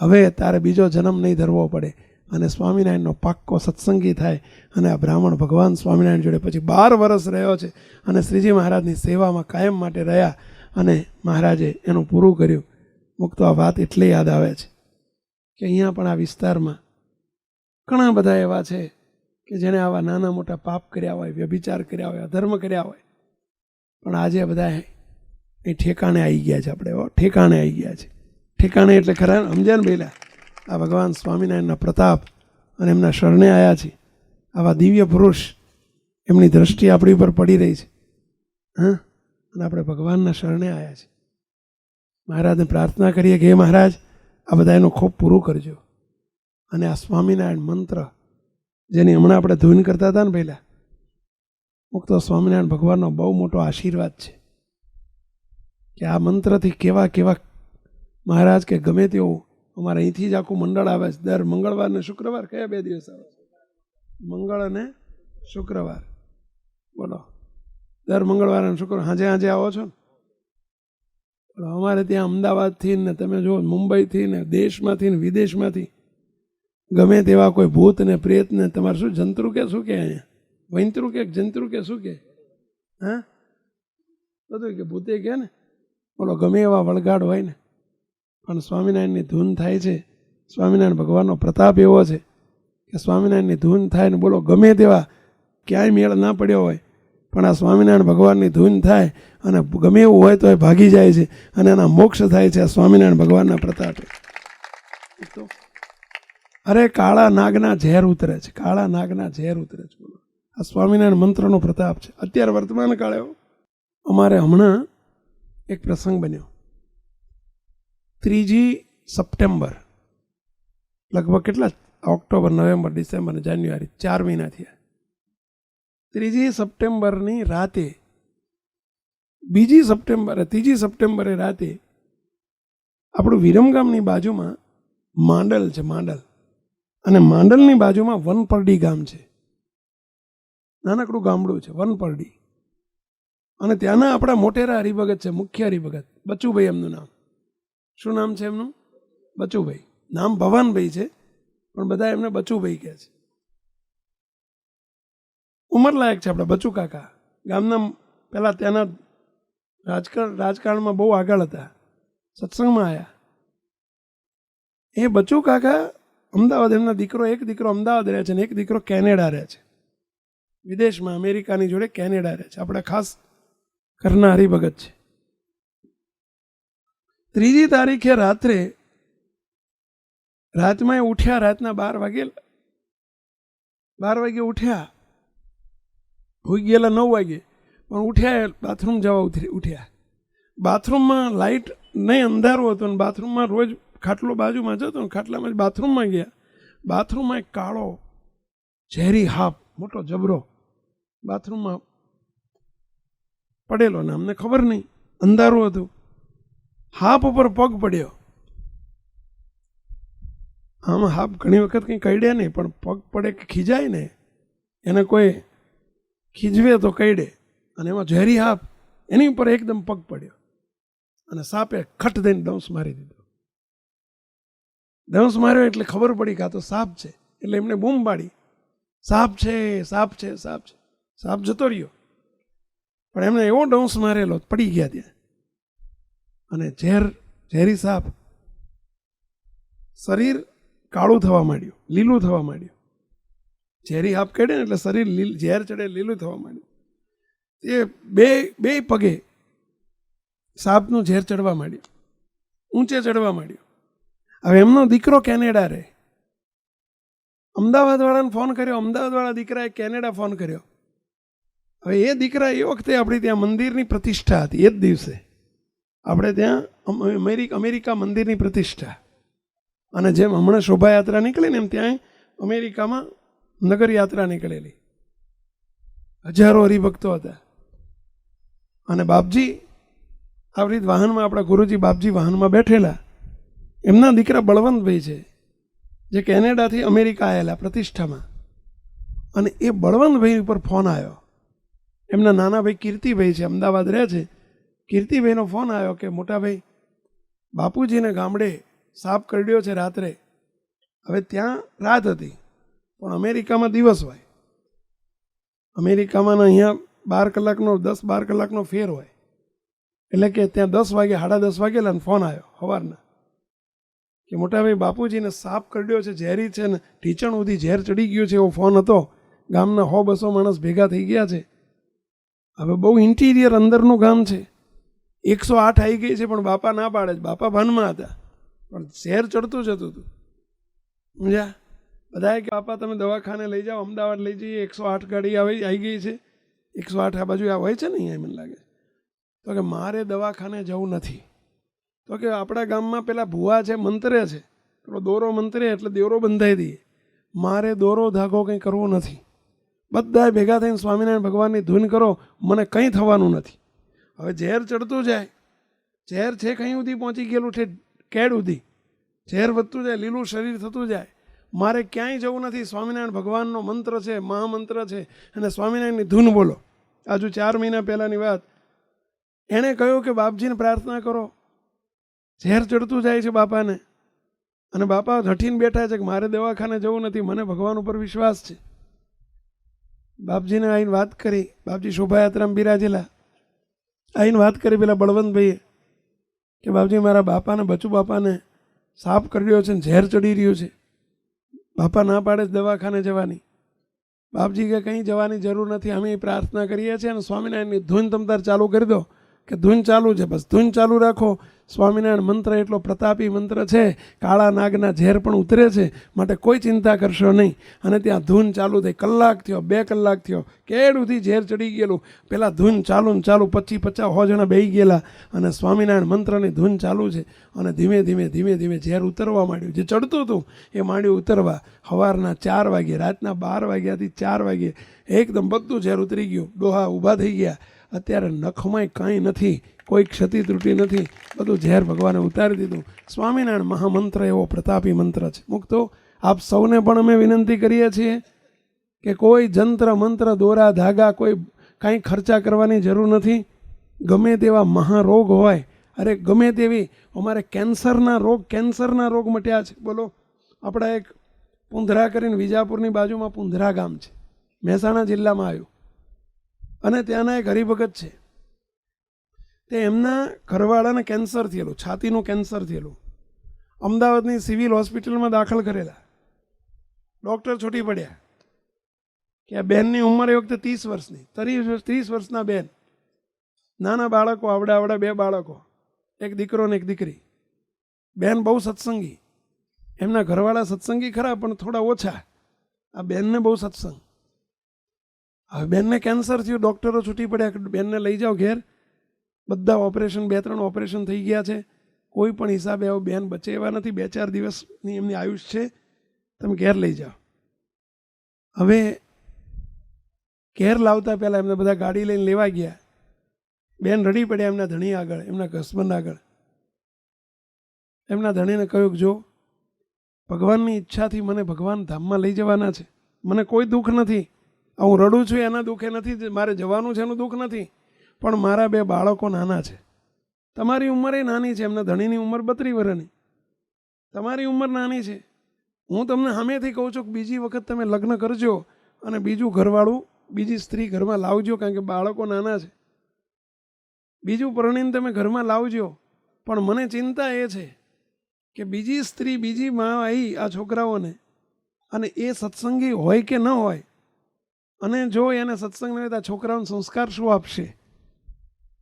હવે તારે બીજો જન્મ નહીં ધરવો પડે. અને સ્વામિનારાયણનો પાક્કો સત્સંગી થાય. અને આ બ્રાહ્મણ ભગવાન સ્વામિનારાયણ જોડે પછી 12 વર્ષ રહ્યો છે અને શ્રીજી મહારાજની સેવામાં કાયમ માટે રહ્યા. અને મહારાજે એનું પૂરું કર્યું. મુક્તો આ વાત એટલે યાદ આવે છે કે અહીંયા પણ આ વિસ્તારમાં ઘણા બધા એવા છે કે જેણે આવા નાના મોટા પાપ કર્યા હોય, વ્યભિચાર કર્યા હોય, અધર્મ કર્યા હોય, પણ આજે બધા એ ઠેકાણે આવી ગયા છે. આપણે ઠેકાણે આવી ગયા છે. ઠેકાણે એટલે ખરા સમજ્યા ને બેલા? આ ભગવાન સ્વામિનારાયણના પ્રતાપ અને એમના શરણે આવ્યા છે. આવા દિવ્ય પુરુષ એમની દ્રષ્ટિ આપણી ઉપર પડી રહી છે. હા, અને આપણે ભગવાનના શરણે આવ્યા છે. મહારાજને પ્રાર્થના કરીએ કે હે મહારાજ, આ બધા એનું ખૂબ પૂરું કરજો. અને આ સ્વામિનારાયણ મંત્ર જેની હમણાં આપણે ધૂન કરતા હતા ને પહેલાં, મુક્તો સ્વામિનારાયણ ભગવાનનો બહુ મોટો આશીર્વાદ છે કે આ મંત્રથી કેવા કેવા મહારાજ કે ગમે તેવું અમારે અહીંથી જ આખું મંડળ આવે છે. દર મંગળવાર ને શુક્રવાર, કયા 2 દિવસ આવે છે? મંગળ અને શુક્રવાર. બોલો, દર મંગળવાર અને શુક્રવાર હાજે આવો છો ને? અમારે ત્યાં અમદાવાદથી ને તમે જો મુંબઈથી ને દેશમાંથી ને વિદેશમાંથી ગમે તેવા કોઈ ભૂત ને પ્રેત ને તમારે શું જંતુર કે શું કે અહીંયા વૈંતરું કે જંતુર કે શું કે હા બધું કે ભૂતે કે ને બોલો ગમે એવા વળગાડ હોય ને પણ સ્વામિનારાયણની ધૂન થાય છે. સ્વામિનારાયણ ભગવાનનો પ્રતાપ એવો છે કે સ્વામિનારાયણની ધૂન થાય ને બોલો ગમે તેવા ક્યાંય મેળ ના પડ્યો હોય પણ આ સ્વામિનારાયણ ભગવાનની ધૂન થાય અને ગમે એવું હોય તો એ ભાગી જાય છે અને એના મોક્ષ થાય છે આ સ્વામિનારાયણ ભગવાનના પ્રતાપે. તો અરે કાળા નાગના ઝેર ઉતરે છે, કાળા નાગના ઝેર ઉતરે છે. બોલો આ સ્વામિનારાયણ મંત્રનો પ્રતાપ છે. અત્યારે વર્તમાન કાળે અમારે હમણાં એક પ્રસંગ બન્યો. 3 સપ્ટેમ્બર, લગભગ કેટલા ઓક્ટોબર, નવેમ્બર, ડિસેમ્બર ને જાન્યુઆરી 4 મહિના થયા. 3 સપ્ટેમ્બરની રાતે 3 સપ્ટેમ્બરે રાતે આપણું વિરમગામની બાજુમાં માંડલ છે, માંડલ. અને માંડલની બાજુમાં વનપરડી ગામ છે. નાનકડું ગામડું છે વનપરડી. અને ત્યાંના આપણા મોટેરા હરિભગત છે, મુખ્ય હરિભગત બચુભાઈ એમનું નામ. શું નામ છે એમનું? બચુભાઈ. નામ ભવાનભાઈ છે પણ બધા એમને બચુભાઈ કહે છે. ઉંમરલાયક છે આપણા બચુ કાકા. ગામના પહેલાં ત્યાંના રાજકારણમાં બહુ આગળ હતા, સત્સંગમાં આવ્યા. એ બચુ કાકા અમદાવાદ, એમના એક દીકરો અમદાવાદ રહે છે અને એક દીકરો કેનેડા રહે છે, વિદેશમાં, અમેરિકાની જોડે કેનેડા રહે છે. આપણે ખાસ ઘરના હરિભગત છે. 3 તારીખે રાતમાં ઉઠ્યા, રાતના 12 વાગે ઉઠ્યા, હોઈ ગયેલા 9 વાગે, પણ ઉઠ્યા બાથરૂમ જવા ઉઠ્યા. બાથરૂમમાં લાઇટ નહીં, અંધારું હતું ને બાથરૂમમાં રોજ ખાટલો બાજુમાં જતો ને ખાટલામાં જ બાથરૂમમાં ગયા. બાથરૂમમાં એક કાળો ઝેરી હાપ, મોટો જબરો બાથરૂમમાં પડેલો ને અમને ખબર નહીં, અંધારું હતું. હાપ ઉપર પગ પડ્યો. આમાં હાપ ઘણી વખત કંઈ કઈડે નહીં, પણ પગ પડે કે ખીજાય ને, એને કોઈ ખીજવે તો કઈડે. અને એમાં ઝેરી હાપ, એની ઉપર એકદમ પગ પડ્યો અને સાપે ખટ દઈને દંશ મારી દીધો. દંશ માર્યો એટલે ખબર પડી કે આ તો સાપ છે. એટલે એમને બૂમ પાડી, સાપ છે, સાપ છે, સાપ છે. સાપ જતો રહ્યો પણ એમને એવો દંશ મારેલો, પડી ગયા ત્યાં. અને ઝેરી સાપ, શરીર કાળું થવા માંડ્યું, લીલું થવા માંડ્યું. ઝેરી હાપ કાઢે ને એટલે શરીર ઝેર ચડે લીલું થવા માંડ્યું. તે બે પગે સાપનું ઝેર ચડવા માંડ્યું, ઊંચે ચડવા માંડ્યું. હવે એમનો દીકરો કેનેડા રહે. અમદાવાદવાળાને ફોન કર્યો, અમદાવાદવાળા દીકરાએ કેનેડા ફોન કર્યો. હવે એ દીકરા એ વખતે આપણી ત્યાં મંદિરની પ્રતિષ્ઠા હતી. એ જ દિવસે આપણે ત્યાં અમેરિકા મંદિરની પ્રતિષ્ઠા. અને જેમ હમણાં શોભાયાત્રા નીકળી ને એમ ત્યાં અમેરિકામાં નગર યાત્રા નીકળેલી. હજારો હરિભક્તો હતા. અને બાપજી આવી રીતે વાહનમાં, આપણા ગુરુજી બાપજી વાહનમાં બેઠેલા. એમના દીકરા બળવંતભાઈ છે જે કેનેડાથી અમેરિકા આવેલા પ્રતિષ્ઠામાં. અને એ બળવંતભાઈ ઉપર ફોન આવ્યો. એમના નાના ભાઈ કીર્તિભાઈ છે, અમદાવાદ રહે છે. કીર્તિભાઈનો ફોન આવ્યો કે મોટાભાઈ, બાપુજીને ગામડે સાપ કરડ્યો છે રાત્રે. હવે ત્યાં રાત હતી પણ અમેરિકામાં દિવસ હોય. અમેરિકામાં અહીંયા 12 કલાકનો 10-12 કલાકનો ફેર હોય. એટલે કે ત્યાં 10 વાગે 10:30 વાગેલા ફોન આવ્યો સવારના કે મોટાભાઈ બાપુજીને સાપ કરડ્યો છે, ઝેરી છે ને ઢીચણ સુધી ઝેર ચડી ગયું છે એવો ફોન હતો. ગામના 100-200 માણસ ભેગા થઈ ગયા છે. હવે બહુ ઇન્ટિરિયર અંદરનું ગામ છે. 108 આવી ગઈ છે પણ બાપા ના પાડે છે. બાપા ભાનમાં હતા પણ ઝેર ચડતું જતું હતું. સમજ્યા? બધાએ કે બાપા તમે દવાખાને લઈ જાઓ, અમદાવાદ લઈ જઈએ. 108 ગાડી આવી ગઈ છે. 108 આ બાજુ આ હોય છે ને અહીંયા મને લાગે. તો કે મારે દવાખાને જવું નથી. તો કે આપણા ગામમાં પેલા ભુવા છે, મંત્રે છે, પેલો દોરો મંત્રે એટલે દોરો બંધાઈ દઈએ. મારે દોરો ધાગો કંઈ કરવો નથી. બધા ભેગા થઈને સ્વામિનારાયણ ભગવાનની ધૂન કરો, મને કંઈ થવાનું નથી. હવે ઝેર ચડતું જાય, ઝેર છે કંઈ સુધી પહોંચી ગયેલું છે, કેડ સુધી ઝેર વધતું જાય, લીલું શરીર થતું જાય. મારે ક્યાંય જવું નથી. સ્વામિનારાયણ ભગવાનનો મંત્ર છે, મહામંત્ર છે, અને સ્વામિનારાયણની ધૂન બોલો. આજુ 4 મહિના પહેલાંની વાત. એણે કહ્યું કે બાપજીને પ્રાર્થના કરો. ઝેર ચડતું જાય છે બાપાને, અને બાપા ઢઠીને બેઠા છે કે મારે દવાખાને જવું નથી, મને ભગવાન ઉપર વિશ્વાસ છે. બાપજીને આવીને વાત કરી. બાપજી શોભાયાત્રામાં બિરાજેલા. આવીને વાત કરી પેલા બળવંતભાઈએ કે બાપજી મારા બાપાને, બચુ બાપાને સાપ કરડ્યો છે ને ઝેર ચડી રહ્યું છે. બાપા ના પાડે દવાખાને જવાની. બાપજી કે કંઈ જવાની જરૂર નથી, અમે પ્રાર્થના કરીએ છીએ અને સ્વામિનારાયણની ધૂન તમ તાર ચાલુ કરી દો. કે ધૂન ચાલુ છે, બસ ધૂન ચાલુ રાખો. સ્વામિનારાયણ મંત્ર એટલો પ્રતાપી મંત્ર છે, કાળા નાગના ઝેર પણ ઉતરે છે, માટે કોઈ ચિંતા કરશો નહીં. અને ત્યાં ધૂન ચાલુ થઈ. કલાક થયો, 2 કલાક થયો, કેડુથી ઝેર ચડી ગયેલું. પેલા ધૂન ચાલુ ને ચાલુ 25-50 જણા બેસી ગયેલા અને સ્વામિનારાયણ મંત્રની ધૂન ચાલુ છે. અને ધીમે ધીમે ધીમે ધીમે ઝેર ઉતરવા માંડ્યું. જે ચડતું હતું એ માંડ્યું ઉતરવા. સવારના 4 વાગે, રાતના 12 વાગ્યાથી 4 વાગે એકદમ બધું ઝેર ઉતરી ગયું. ડોહા ઊભા થઈ ગયા. અત્યારે નખમાંય કાંઈ નથી, કોઈ ક્ષતિ ત્રુટી નથી, બધું ઝેર ભગવાને ઉતારી દીધું. સ્વામિનારાયણ મહામંત્ર એવો પ્રતાપી મંત્ર છે. મુક્તો આપ સૌને પણ અમે વિનંતી કરીએ છીએ કે કોઈ જંત્ર મંત્ર દોરા ધાગા કોઈ કાંઈ ખર્ચા કરવાની જરૂર નથી. ગમે તેવા મહારોગ હોય, અરે ગમે તેવી, અમારે કેન્સરના રોગ મટ્યા છે. બોલો, આપણા એક પુંધરા કરીને વિજાપુરની બાજુમાં પુંધરા ગામ છે, મહેસાણા જિલ્લામાં આવ્યું. અને ત્યાંના એક હરિભગત છે, તે એમના ઘરવાળાને કેન્સર થયેલું, છાતીનું કેન્સર થયેલું. અમદાવાદની સિવિલ હોસ્પિટલમાં દાખલ કરેલા. ડૉક્ટર છૂટી પડ્યા કે આ બેનની ઉંમર એ વખતે 30 વર્ષની, 30 વર્ષના બેન, નાના બાળકો, આવડા 2 બાળકો, એક દીકરો ને એક દીકરી. બેન બહુ સત્સંગી. એમના ઘરવાળા સત્સંગી ખરા પણ થોડા ઓછા. આ બેનને બહુ સત્સંગ. હવે બેનને કેન્સર થયું. ડૉક્ટરો છૂટી પડ્યા કે બેનને લઈ જાઓ ઘેર. બધા ઓપરેશન, 2-3 ઓપરેશન થઈ ગયા છે. કોઈ પણ હિસાબે આવું બેન બચે એવા નથી. 2-4 દિવસની એમની આયુષ છે, તમે ઘેર લઈ જાઓ. હવે ઘેર લાવતા પહેલાં એમને બધા ગાડી લઈને લેવા ગયા. બેન રડી પડ્યા એમના ધણી આગળ, એમના હસબન્ડ આગળ. એમના ધણીને કહ્યું કે જો ભગવાનની ઈચ્છાથી મને ભગવાન ધામમાં લઈ જવાના છે, મને કોઈ દુઃખ નથી. હું રડું છું એના દુઃખે નથી, મારે જવાનું છે એનું દુઃખ નથી, પણ મારા 2 બાળકો નાના છે. તમારી ઉંમર એ નાની છે. એમના ધણીની ઉંમર 32 વર્ષની. તમારી ઉંમર નાની છે. હું તમને સામેથી કહું છું કે બીજી વખત તમે લગ્ન કરજો અને બીજું ઘરવાળું, બીજી સ્ત્રી ઘરમાં લાવજો, કારણ કે બાળકો નાના છે. બીજું પરણીને તમે ઘરમાં લાવજો. પણ મને ચિંતા એ છે કે બીજી સ્ત્રી, બીજી માં આવી આ છોકરાઓને, અને એ સત્સંગી હોય કે ન હોય, અને જો એને સત્સંગ નહીં હોય તો છોકરાઓને સંસ્કાર શું આપશે?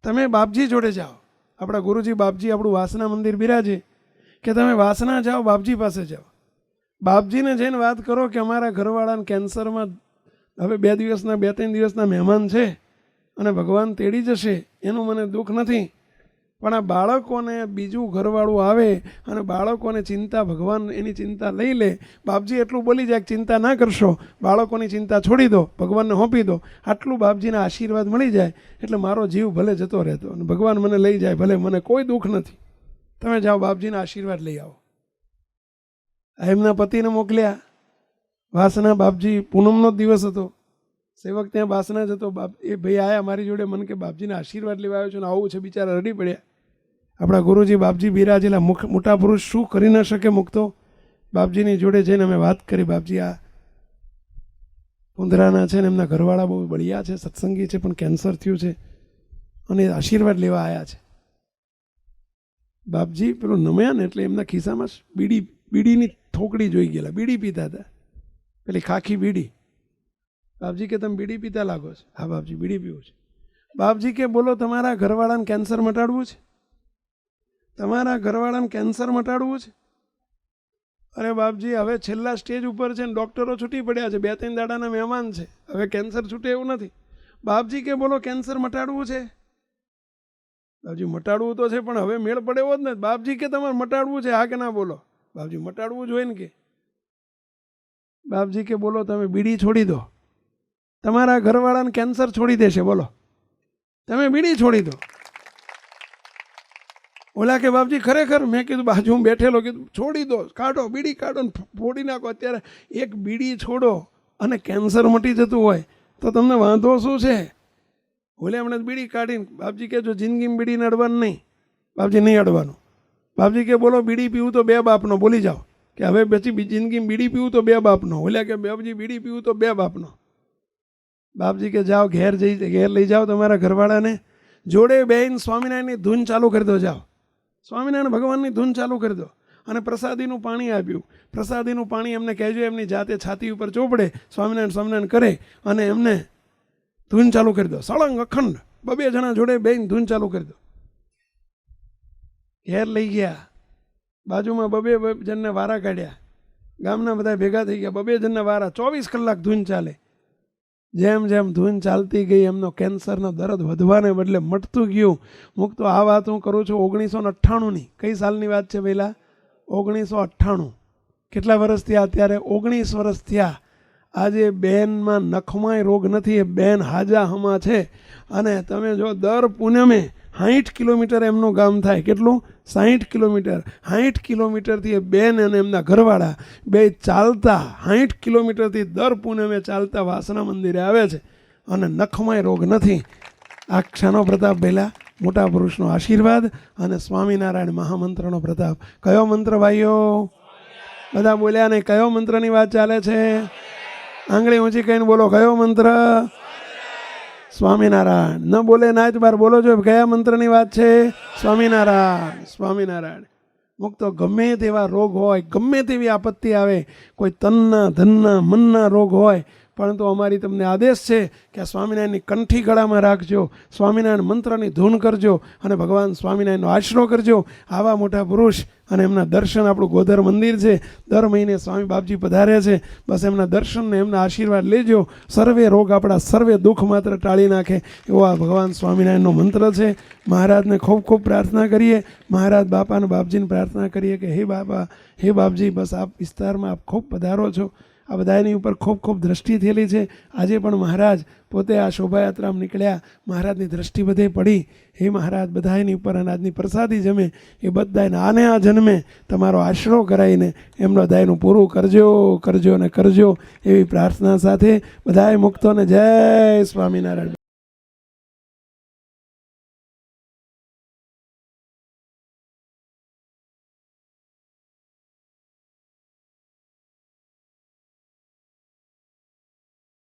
તમે બાપજી જોડે જાઓ. આપણા ગુરુજી બાપજી આપણું વાસના મંદિર બિરાજે, કે તમે વાસના જાઓ, બાપજી પાસે જાઓ. બાપજીને જઈને વાત કરો કે અમારા ઘરવાળાને કેન્સરમાં હવે 2 દિવસના 2-3 દિવસના મહેમાન છે અને ભગવાન તેડી જશે, એનું મને દુઃખ નથી, પણ આ બાળકોને બીજું ઘરવાળું આવે અને બાળકોને ચિંતા, ભગવાન એની ચિંતા લઈ લે. બાપજી એટલું બોલી જાય કે ચિંતા ના કરશો, બાળકોની ચિંતા છોડી દો, ભગવાનને સોંપી દો. આટલું બાપજીના આશીર્વાદ મળી જાય એટલે મારો જીવ ભલે જતો રહેતો અને ભગવાન મને લઈ જાય, ભલે મને કોઈ દુઃખ નથી. તમે જાઓ, બાપજીના આશીર્વાદ લઈ આવો. એમના પતિને મોકલ્યા. વાસના બાપજી પૂનમનો જ દિવસ હતો, સેવક ત્યાં વાસના જ હતો. બાપ એ ભાઈ આયા મારી જોડે, મને કે બાપજીના આશીર્વાદ લેવા આવ્યો છું ને આવું છે. બિચારા રડી પડ્યા. આપણા ગુરુજી બાપજી બિરાજેલા મોટા પુરુષ શું કરી ન શકે મુક્તો. બાપજીની જોડે જઈને અમે વાત કરી, બાપજી આ ઉંદરાના છે ને એમના ઘરવાળા બહુ બળિયા છે, સત્સંગી છે, પણ કેન્સર થયું છે અને આશીર્વાદ લેવા આવ્યા છે. બાપજી પેલું નમ્યા ને એટલે એમના ખિસ્સામાં બીડીની થોકડી જોઈ ગયેલા. બીડી પીતા હતા, પેલી ખાખી બીડી. બાપજી કે તમે બીડી પીતા લાગો છો. હા બાપજી બીડી પીવું છે. બાપજી કે બોલો તમારા ઘરવાળાને કેન્સર મટાડવું છે? તમારા ઘરવાળાને કેન્સર મટાડવું છે? અરે બાપજી હવે છેલ્લા સ્ટેજ ઉપર છે ને ડૉક્ટરો છૂટી પડ્યા છે, 2-3 દાડાના મહેમાન છે, હવે કેન્સર છૂટે એવું નથી. બાપજી કે બોલો કેન્સર મટાડવું છે? બાપજી મટાડવું તો છે પણ હવે મેળ પડે એવો જ નથી. બાપજી કે તમારે મટાડવું છે? હા કે ના? બોલો. બાપજી મટાડવું જોઈએ ને કે. બાપજી કે બોલો તમે બીડી છોડી દો, તમારા ઘરવાળાને કેન્સર છોડી દેશે. બોલો તમે બીડી છોડી દો. ઓલા કે બાપજી ખરેખર? મેં કીધું બાજુ હું બેઠેલો, કીધું છોડી દો, કાઢો બીડી, કાઢો ને ફોડી નાખો. અત્યારે એક બીડી છોડો અને કેન્સર મટી જતું હોય તો તમને વાંધો શું છે? ઓલે હમણાં બીડી કાઢીને બાપજી કે જો જિંદગીમાં બીડીને અડવાનું નહીં. બાપજી નહીં અડવાનું. બાપજી કે બોલો બીડી પીવું તો 2 બાપનો. બોલી જાઓ કે હવે પછી જિંદગીમાં બીડી પીવું તો 2 બાપનો. ઓલા કે બાપજી બીડી પીવું તો 2 બાપનો. બાપજી કે જાઓ ઘેર લઈ જાઓ તમારા ઘરવાળાને, જોડે બેન સ્વામિનારાયણની ધૂન ચાલુ કરી દો. જાઓ સ્વામિનારાયણ ભગવાનની ધૂન ચાલુ કરી દો અને પ્રસાદીનું પાણી આપ્યું. પ્રસાદીનું પાણી એમને કહેજો એમની જાતે છાતી ઉપર ચોપડે, સ્વામિનારાયણ કરે અને એમને ધૂન ચાલુ કરી દો. સળંગ અખંડ 2 જણા જોડે બેન ધૂન ચાલુ કરી દો. ઘેર લઈ ગયા, બાજુમાં 2 જણને વારા કાઢ્યા, ગામના બધા ભેગા થઈ ગયા. 2 જણના વારા, 24 કલાક ધૂન ચાલે. જેમ જેમ ધૂન ચાલતી ગઈ એમનો કેન્સરનો દર્દ વધવાને બદલે મટતું ગયું. મુક્તો આ વાત હું કરું છું 1998ની. કઈ સાલની વાત છે પહેલા? 1998. કેટલા વર્ષ થયા અત્યારે? 19 વર્ષ થયા. આજે બેનમાં નખમાય રોગ નથી, એ બેન હાજા હમા છે. અને તમે જો દર પૂનમે 60 કિલોમીટર એમનું ગામ થાય. કેટલું? 60 કિલોમીટર. 60 કિલોમીટરથી એ બેન અને એમના ઘરવાળા બે ચાલતા 60 કિલોમીટરથી દર પૂનમે ચાલતા વાસના મંદિરે આવે છે અને નખમાય રોગ નથી. આ ક્ષણો પ્રતાપ પહેલા મોટા પુરુષનો આશીર્વાદ અને સ્વામિનારાયણ મહામંત્રનો પ્રતાપ. કયો મંત્ર ભાઈઓ? બધા બોલ્યા નહીં. કયો મંત્રની વાત ચાલે છે? આંગળી ઊંચી કહીને બોલો કયો મંત્ર? સ્વામિનારાયણ. ન બોલે ના જ બાર બોલો જો કયા મંત્રની વાત છે? સ્વામિનારાયણ. સ્વામિનારાયણ. મુક્તો ગમે તેવા રોગ હોય, ગમે તેવી આપત્તિ આવે, કોઈ તનના ધનના મનના રોગ હોય, પરંતુ અમારી તમને આદેશ છે કે આ સ્વામિનારાયણની કંઠી ગળામાં રાખજો, સ્વામિનારાયણ મંત્રની ધૂન કરજો અને ભગવાન સ્વામિનારાયણનો આશરો કરજો. આવા મોટા પુરુષ અને એમના દર્શન, આપણું ગોધર મંદિર છે, દર મહિને સ્વામી બાપજી પધારે છે. બસ એમના દર્શનને એમના આશીર્વાદ લેજો. સર્વે રોગ આપણા સર્વે દુઃખ માત્ર ટાળી નાખે એવો આ ભગવાન સ્વામિનારાયણનો મંત્ર છે. મહારાજને ખૂબ ખૂબ પ્રાર્થના કરીએ, મહારાજ બાપાને બાપજીને પ્રાર્થના કરીએ કે હે બાપા, હે બાપજી, બસ આપ વિસ્તારમાં આપ ખૂબ પધારો છો. આ બધાની ઉપર ખૂબ ખૂબ દ્રષ્ટિ થયેલી છે. આજે પણ મહારાજ પોતે આ શોભાયાત્રામાં નીકળ્યા, મહારાજની દ્રષ્ટિ બધે પડી. હે મહારાજ, બધાની ઉપર અનાજની પ્રસાદી જમે એ બધાને આને આ જન્મે તમારો આશરો કરાવીને એમનો દાયનું પૂરું કરજો કરજો ને કરજો એવી પ્રાર્થના સાથે બધાએ મુક્તોને જય સ્વામિનારાયણ.